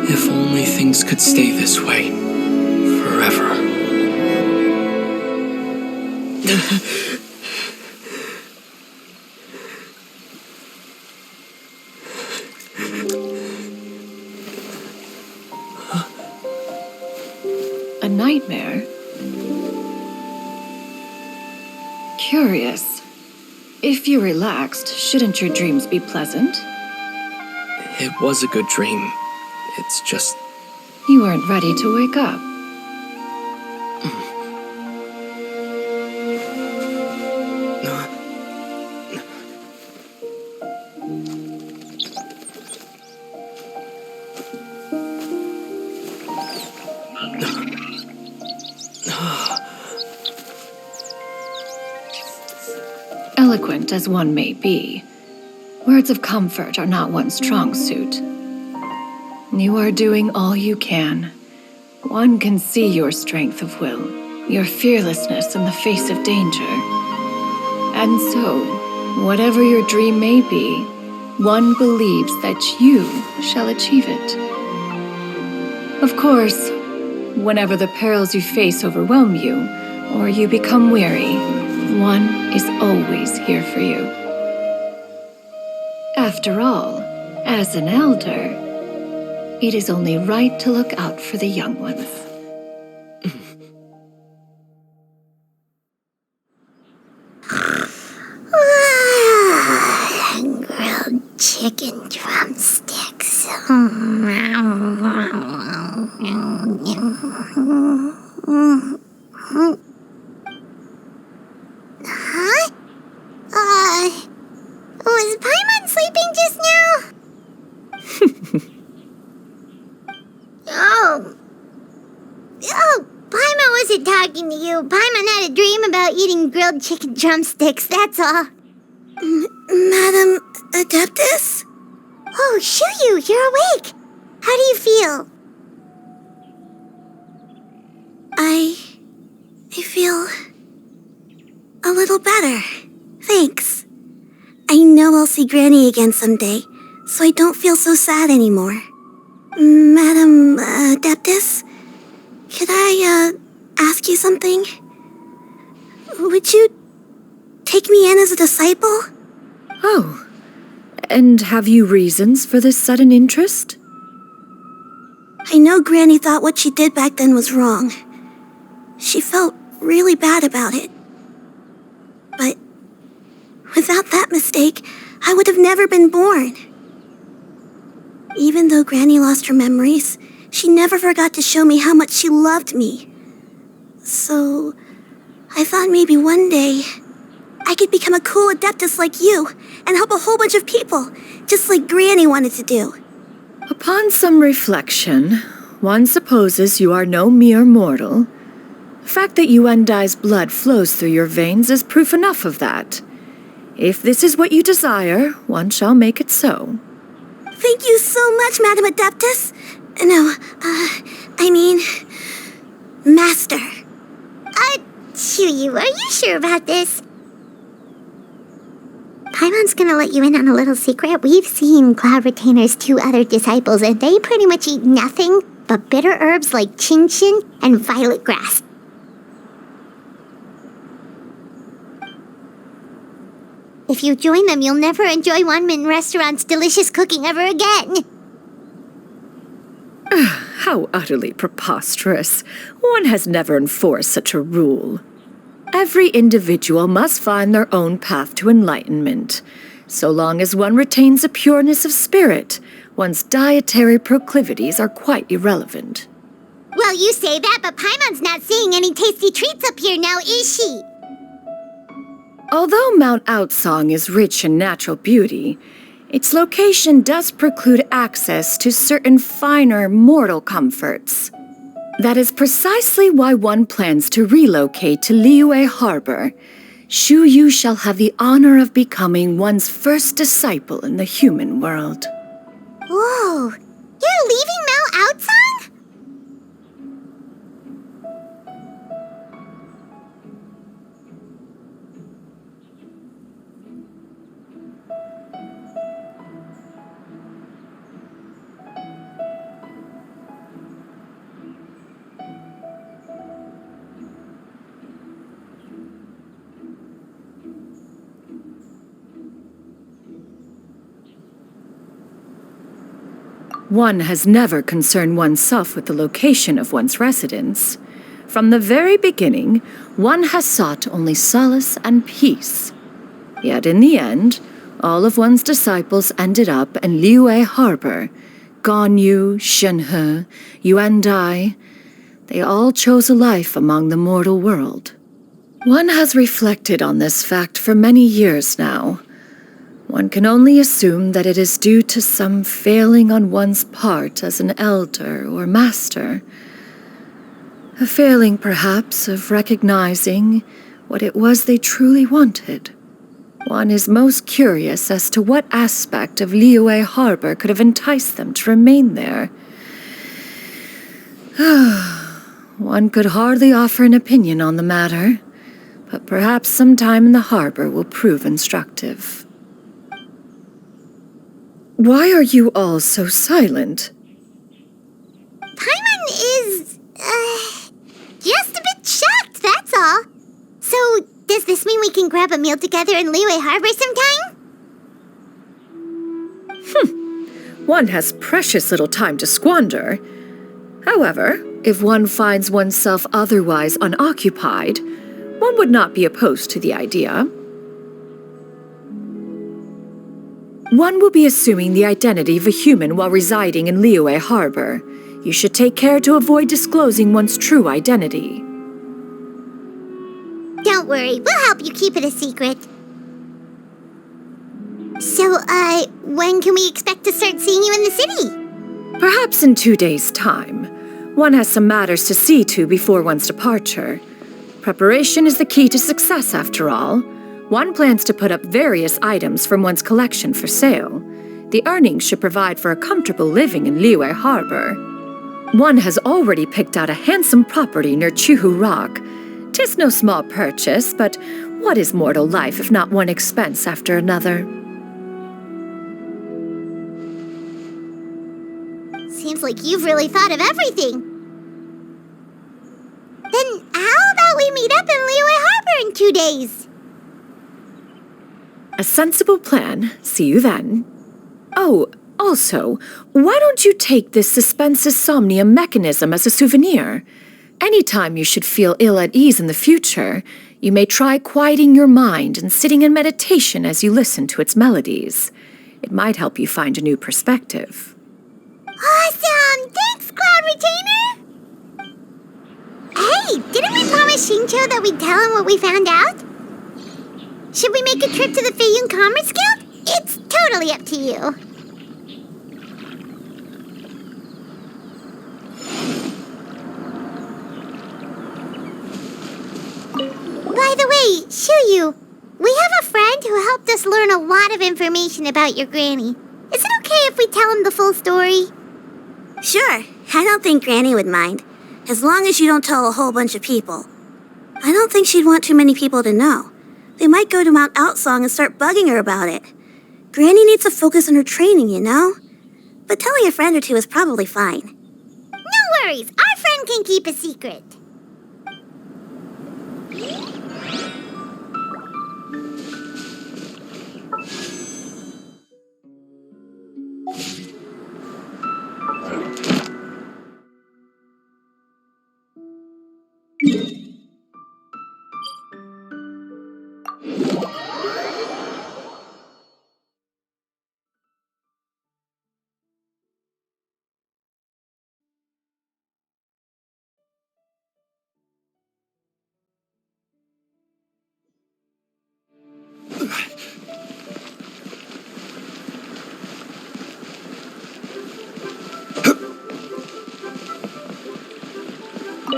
If only things could stay this way forever. A nightmare? Curious. If you're relaxed, shouldn't your dreams be pleasant? It was a good dream. It's just... You weren't ready to wake up. Eloquent as one may be, words of comfort are not one's strong suit. You are doing all you can. One can see your strength of will, your fearlessness in the face of danger. And so, whatever your dream may be, one believes that you shall achieve it. Of course, whenever the perils you face overwhelm you, or you become weary, one is always here for you. After all, as an elder, it is only right to look out for the young ones. Grilled chicken drumsticks. Huh? Was Paimon sleeping just now? Oh, Paimon wasn't talking to you. Paimon had a dream about eating grilled chicken drumsticks, that's all. Madam Adeptus? Oh, Shuyu, you're awake. How do you feel? I feel a little better. Thanks. I know I'll see Granny again someday, so I don't feel so sad anymore. Madam Adeptus, could I ask you something? Would you take me in as a disciple? Oh, and have you reasons for this sudden interest? I know Granny thought what she did back then was wrong. She felt really bad about it. But without that mistake, I would have never been born. Even though Granny lost her memories, she never forgot to show me how much she loved me. So, I thought maybe one day I could become a cool Adeptus like you and help a whole bunch of people, just like Granny wanted to do. Upon some reflection, one supposes you are no mere mortal. The fact that Yuendai's blood flows through your veins is proof enough of that. If this is what you desire, one shall make it so. Thank you so much, Madam Adeptus. No, I mean, Master. Shuyu, are you sure about this? Paimon's gonna let you in on a little secret. We've seen Cloud Retainer's 2 other disciples, and they pretty much eat nothing but bitter herbs like Chinchin and violet grass. If you join them, you'll never enjoy Wanmin Restaurant's delicious cooking ever again. How utterly preposterous. One has never enforced such a rule. Every individual must find their own path to enlightenment. So long as one retains a pureness of spirit, one's dietary proclivities are quite irrelevant. Well, you say that, but Paimon's not seeing any tasty treats up here now, is she? Although Mount Outsong is rich in natural beauty, its location does preclude access to certain finer mortal comforts. That is precisely why one plans to relocate to Liyue Harbor. Shuyu shall have the honor of becoming one's first disciple in the human world. Whoa, you're leaving Mount Outsong? One has never concerned oneself with the location of one's residence. From the very beginning, one has sought only solace and peace. Yet in the end, all of one's disciples ended up in Liyue Harbor. Ganyu, Shenhe, Yuendai, they all chose a life among the mortal world. One has reflected on this fact for many years now. One can only assume that it is due to some failing on one's part as an elder or master. A failing, perhaps, of recognizing what it was they truly wanted. One is most curious as to what aspect of Liyue Harbor could have enticed them to remain there. One could hardly offer an opinion on the matter, but perhaps some time in the harbor will prove instructive. Why are you all so silent? Paimon is, just a bit shocked, that's all. So, does this mean we can grab a meal together in Liyue Harbor sometime? One has precious little time to squander. However, if one finds oneself otherwise unoccupied, one would not be opposed to the idea. One will be assuming the identity of a human while residing in Liyue Harbor. You should take care to avoid disclosing one's true identity. Don't worry, we'll help you keep it a secret. So, when can we expect to start seeing you in the city? Perhaps in 2 days' time. One has some matters to see to before one's departure. Preparation is the key to success, after all. One plans to put up various items from one's collection for sale. The earnings should provide for a comfortable living in Liyue Harbor. One has already picked out a handsome property near Chuhu Rock. 'Tis no small purchase, but what is mortal life if not one expense after another? Seems like you've really thought of everything. Then how about we meet up in Liyue Harbor in 2 days? A sensible plan. See you then. Oh, also, why don't you take this suspensus somnium mechanism as a souvenir? Anytime you should feel ill at ease in the future, you may try quieting your mind and sitting in meditation as you listen to its melodies. It might help you find a new perspective. Awesome! Thanks, Cloud Retainer! Hey, didn't we promise Xingqiu that we'd tell him what we found out? Should we make a trip to the Feiyun Commerce Guild? It's totally up to you. By the way, Shuyu, we have a friend who helped us learn a lot of information about your granny. Is it okay if we tell him the full story? Sure, I don't think Granny would mind. As long as you don't tell a whole bunch of people. I don't think she'd want too many people to know. They might go to Mount Outsong and start bugging her about it. Granny needs to focus on her training, you know? But telling a friend or two is probably fine. No worries, our friend can keep a secret.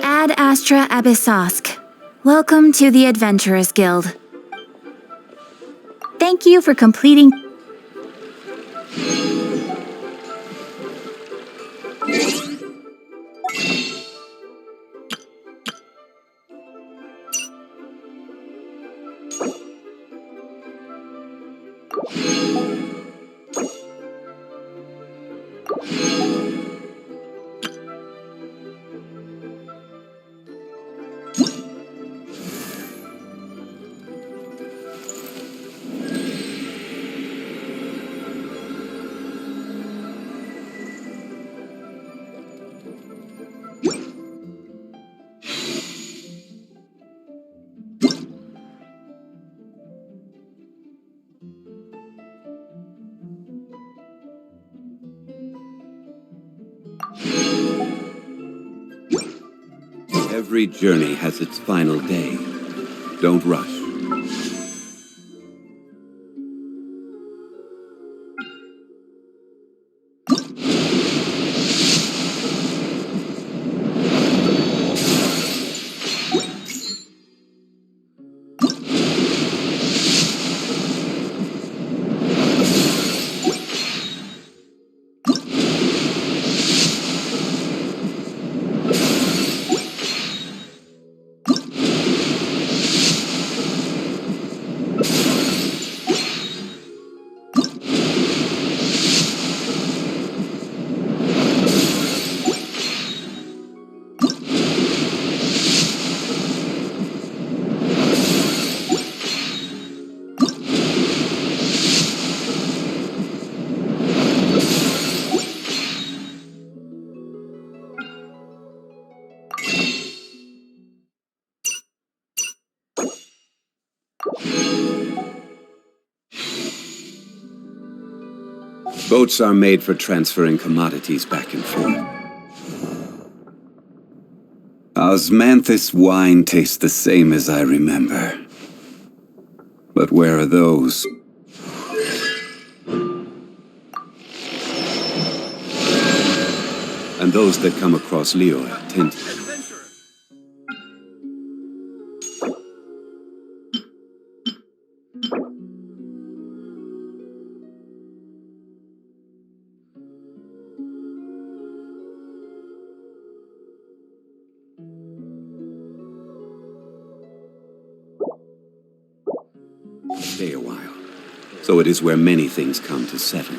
Ad Astra Abyssosk. Welcome to the Adventurers Guild. Thank you for completing... Every journey has its final day. Don't rush. Boats are made for transferring commodities back and forth. Osmanthus wine tastes the same as I remember. But where are those? And those that come across Lior tend to... stay a while. So it is where many things come to settle.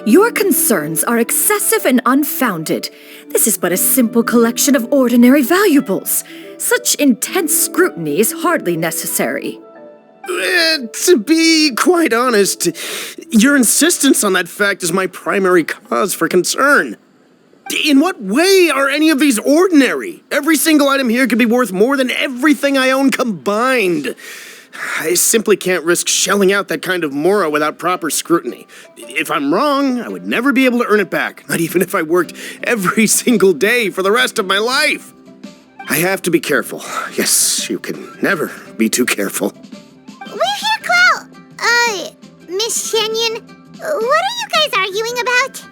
Your concerns are excessive and unfounded. This is but a simple collection of ordinary valuables. Such intense scrutiny is hardly necessary. To be quite honest, your insistence on that fact is my primary cause for concern. In what way are any of these ordinary? Every single item here could be worth more than everything I own combined. I simply can't risk shelling out that kind of mora without proper scrutiny. If I'm wrong, I would never be able to earn it back, not even if I worked every single day for the rest of my life. I have to be careful. Yes, you can never be too careful. We're here, Clow! Miss Shenyan, what are you guys arguing about?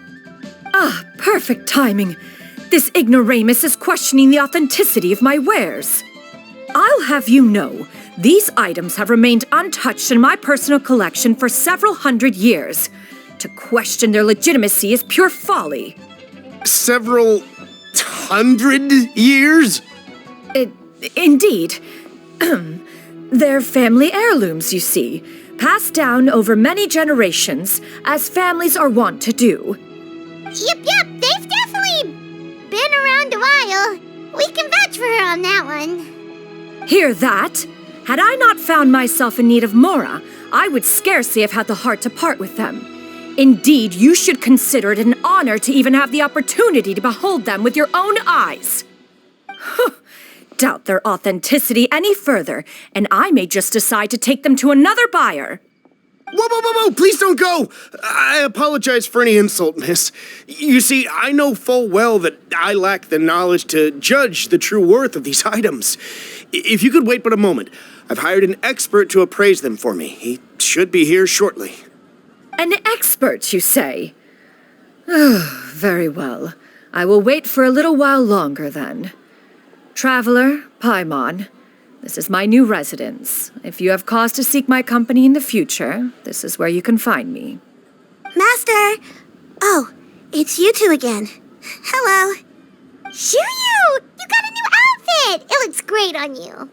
Ah, perfect timing. This ignoramus is questioning the authenticity of my wares. I'll have you know, these items have remained untouched in my personal collection for several hundred years. To question their legitimacy is pure folly. Several hundred years? Indeed. They're family heirlooms, you see, passed down over many generations, as families are wont to do. Yep, they've definitely been around a while. We can vouch for her on that one. Hear that? Had I not found myself in need of mora, I would scarcely have had the heart to part with them. Indeed, you should consider it an honor to even have the opportunity to behold them with your own eyes. Doubt their authenticity any further, and I may just decide to take them to another buyer. Whoa, please don't go! I apologize for any insult, miss. You see, I know full well that I lack the knowledge to judge the true worth of these items. If you could wait but a moment, I've hired an expert to appraise them for me. He should be here shortly. An expert, you say? Very well. I will wait for a little while longer, then. Traveler, Paimon, this is my new residence. If you have cause to seek my company in the future, this is where you can find me. Master! Oh, it's you two again. Hello. Shiryu! You got a new outfit! It looks great on you.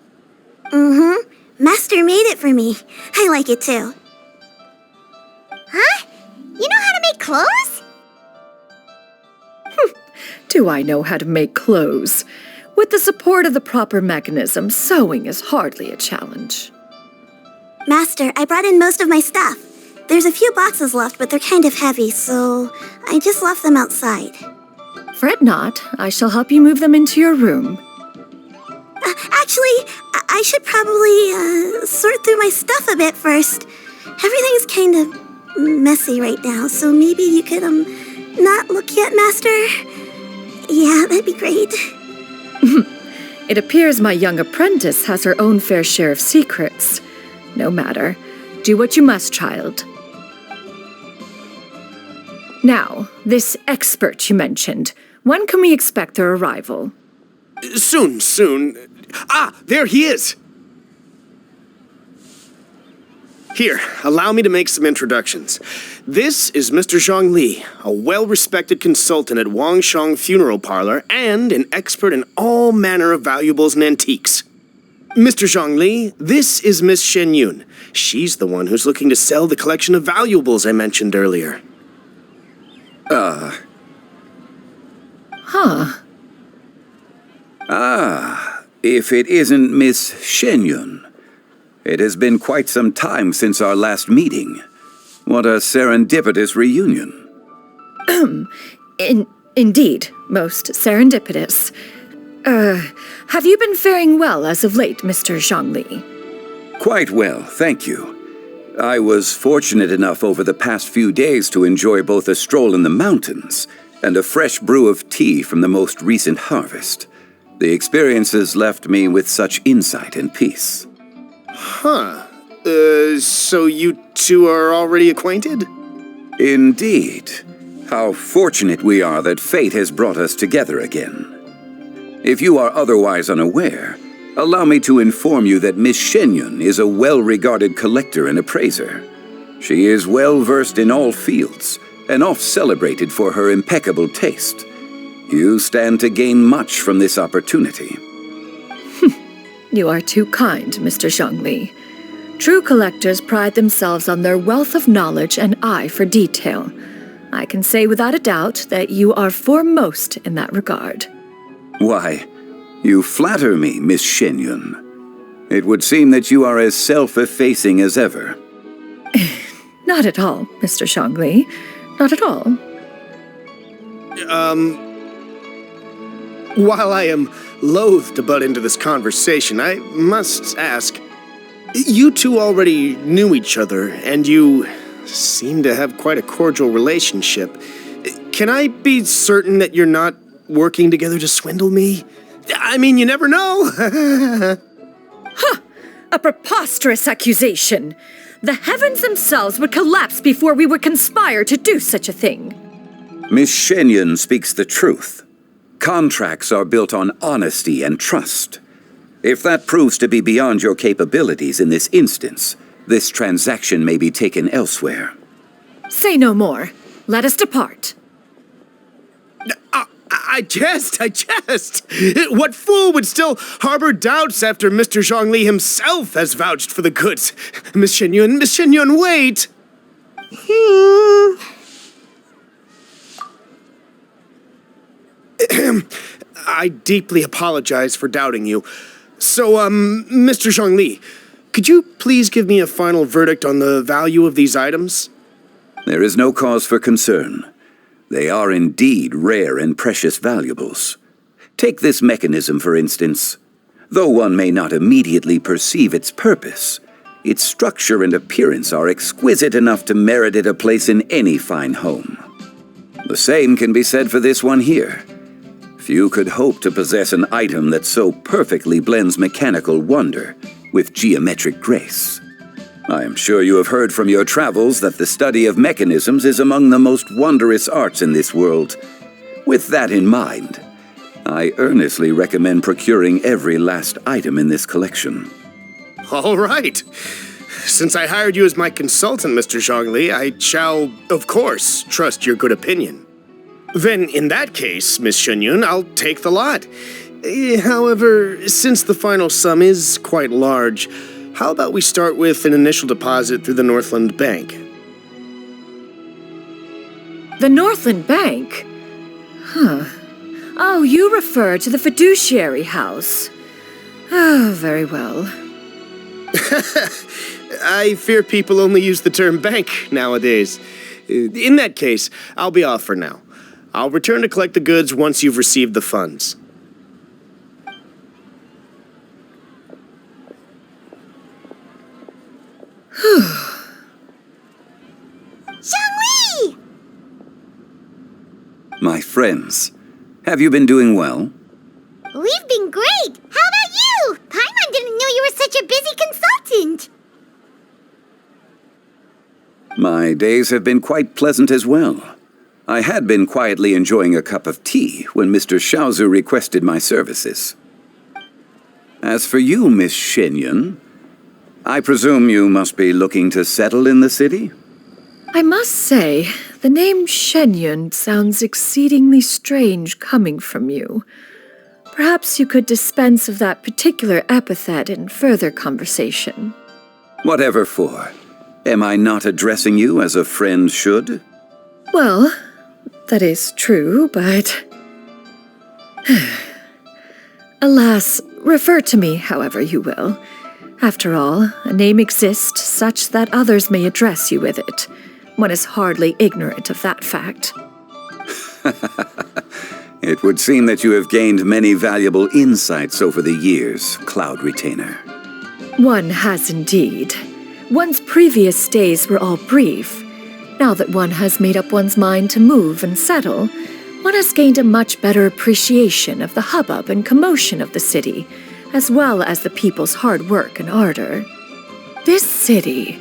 Mm-hmm. Master made it for me. I like it too. Huh? You know how to make clothes? Do I know how to make clothes? With the support of the proper mechanism, sewing is hardly a challenge. Master, I brought in most of my stuff. There's a few boxes left, but they're kind of heavy, so I just left them outside. Fret not, I shall help you move them into your room. Actually, I should probably sort through my stuff a bit first. Everything's kind of messy right now, so maybe you could, not look yet, Master? Yeah, that'd be great. It appears my young apprentice has her own fair share of secrets. No matter. Do what you must, child. Now, this expert you mentioned, when can we expect their arrival? Soon. Ah, there he is! Here, allow me to make some introductions. This is Mr. Zhongli, a well-respected consultant at Wangshang Funeral Parlor and an expert in all manner of valuables and antiques. Mr. Zhongli, this is Miss Shen Yun. She's the one who's looking to sell the collection of valuables I mentioned earlier. If it isn't Miss Shen Yun. It has been quite some time since our last meeting. What a serendipitous reunion. Indeed, most serendipitous. Have you been faring well as of late, Mr. Zhongli? Quite well, thank you. I was fortunate enough over the past few days to enjoy both a stroll in the mountains and a fresh brew of tea from the most recent harvest. The experiences left me with such insight and peace. Huh. So you two are already acquainted? Indeed. How fortunate we are that fate has brought us together again. If you are otherwise unaware, allow me to inform you that Miss Shen Yun is a well-regarded collector and appraiser. She is well-versed in all fields, and oft-celebrated for her impeccable taste. You stand to gain much from this opportunity. You are too kind, Mr. Zhongli. True collectors pride themselves on their wealth of knowledge and eye for detail. I can say without a doubt that you are foremost in that regard. Why, you flatter me, Miss Shen Yun. It would seem that you are as self-effacing as ever. Not at all, Mr. Zhongli. Not at all. While I am loath to butt into this conversation, I must ask, you two already knew each other, and you seem to have quite a cordial relationship. Can I be certain that you're not working together to swindle me? I mean, you never know. Ha! A preposterous accusation. The heavens themselves would collapse before we would conspire to do such a thing. Miss Shen Yun speaks the truth. Contracts are built on honesty and trust. If that proves to be beyond your capabilities in this instance, this transaction may be taken elsewhere. Say no more. Let us depart. I jest. What fool would still harbor doubts after Mr. Zhongli himself has vouched for the goods? Miss Shen Yun, wait! I deeply apologize for doubting you. So, Mr. Zhongli, could you please give me a final verdict on the value of these items? There is no cause for concern. They are indeed rare and precious valuables. Take this mechanism, for instance. Though one may not immediately perceive its purpose, its structure and appearance are exquisite enough to merit it a place in any fine home. The same can be said for this one here. Few could hope to possess an item that so perfectly blends mechanical wonder with geometric grace. I am sure you have heard from your travels that the study of mechanisms is among the most wondrous arts in this world. With that in mind, I earnestly recommend procuring every last item in this collection. All right. Since I hired you as my consultant, Mr. Zhongli, I shall, of course, trust your good opinion. Then, in that case, Miss Shen Yun, I'll take the lot. However, since the final sum is quite large, how about we start with an initial deposit through the Northland Bank? The Northland Bank? Huh. Oh, you refer to the fiduciary house. Oh, very well. I fear people only use the term bank nowadays. In that case, I'll be off for now. I'll return to collect the goods once you've received the funds. Zhongli! My friends, have you been doing well? We've been great! How about you? Paimon didn't know you were such a busy consultant! My days have been quite pleasant as well. I had been quietly enjoying a cup of tea when Mr. Xiaozu requested my services. As for you, Miss Shenyun, I presume you must be looking to settle in the city? I must say, the name Shenyun sounds exceedingly strange coming from you. Perhaps you could dispense of that particular epithet in further conversation. Whatever for. Am I not addressing you as a friend should? Well, that is true, but... Alas, refer to me however you will. After all, a name exists such that others may address you with it. One is hardly ignorant of that fact. It would seem that you have gained many valuable insights over the years, Cloud Retainer. One has indeed. One's previous days were all brief. Now that one has made up one's mind to move and settle, one has gained a much better appreciation of the hubbub and commotion of the city, as well as the people's hard work and ardor. This city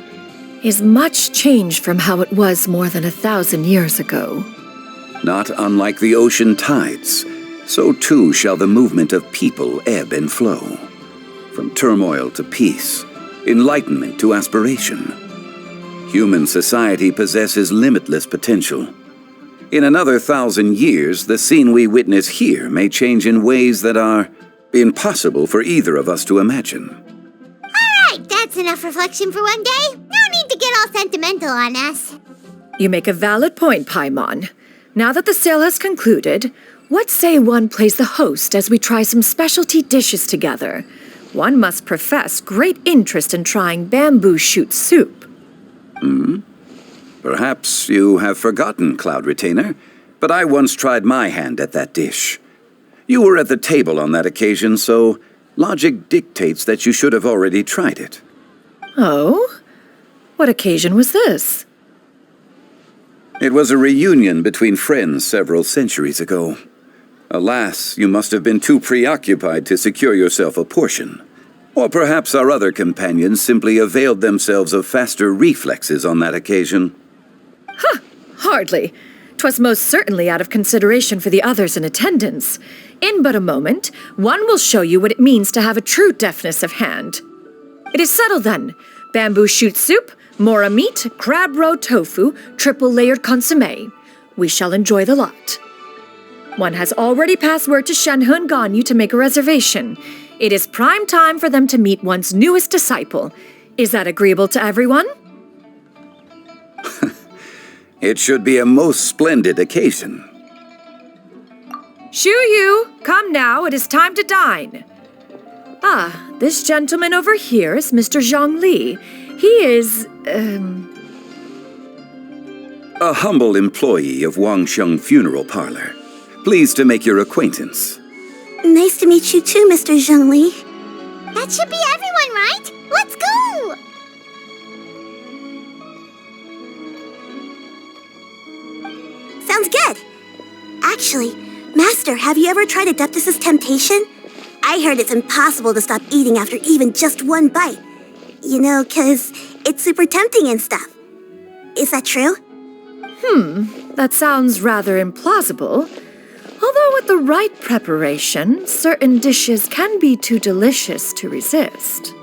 is much changed from how it was more than 1,000 years ago. Not unlike the ocean tides, so too shall the movement of people ebb and flow. From turmoil to peace, enlightenment to aspiration. Human society possesses limitless potential. In another 1,000 years, the scene we witness here may change in ways that are impossible for either of us to imagine. Alright, that's enough reflection for one day. No need to get all sentimental on us. You make a valid point, Paimon. Now that the sale has concluded, what say one plays the host as we try some specialty dishes together? One must profess great interest in trying bamboo shoot soup. Perhaps you have forgotten, Cloud Retainer, but I once tried my hand at that dish. You were at the table on that occasion, so logic dictates that you should have already tried it. Oh? What occasion was this? It was a reunion between friends several centuries ago. Alas, you must have been too preoccupied to secure yourself a portion. Or perhaps our other companions simply availed themselves of faster reflexes on that occasion. Hardly. 'Twas most certainly out of consideration for the others in attendance. In but a moment, one will show you what it means to have a true deftness of hand. It is settled then. Bamboo shoot soup, mora meat, crab roe tofu, triple-layered consommé. We shall enjoy the lot. One has already passed word to Shenhe and Ganyu to make a reservation. It is prime time for them to meet one's newest disciple. Is that agreeable to everyone? It should be a most splendid occasion. Shu Yu, come now, it is time to dine. Ah, this gentleman over here is Mr. Zhang Li. He is, A humble employee of Wangsheng Funeral Parlor. Pleased to make your acquaintance. Nice to meet you too, Mr. Zhongli. That should be everyone, right? Let's go! Sounds good. Actually, Master, have you ever tried Adeptus' temptation? I heard it's impossible to stop eating after even just one bite. You know, 'cause it's super tempting and stuff. Is that true? That sounds rather implausible. Although with the right preparation, certain dishes can be too delicious to resist.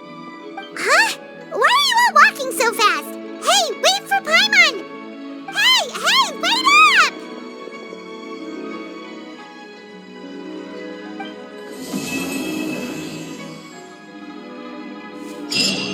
Huh? Why are you all walking so fast? Hey, wait for Paimon! Hey, wait up! Hey!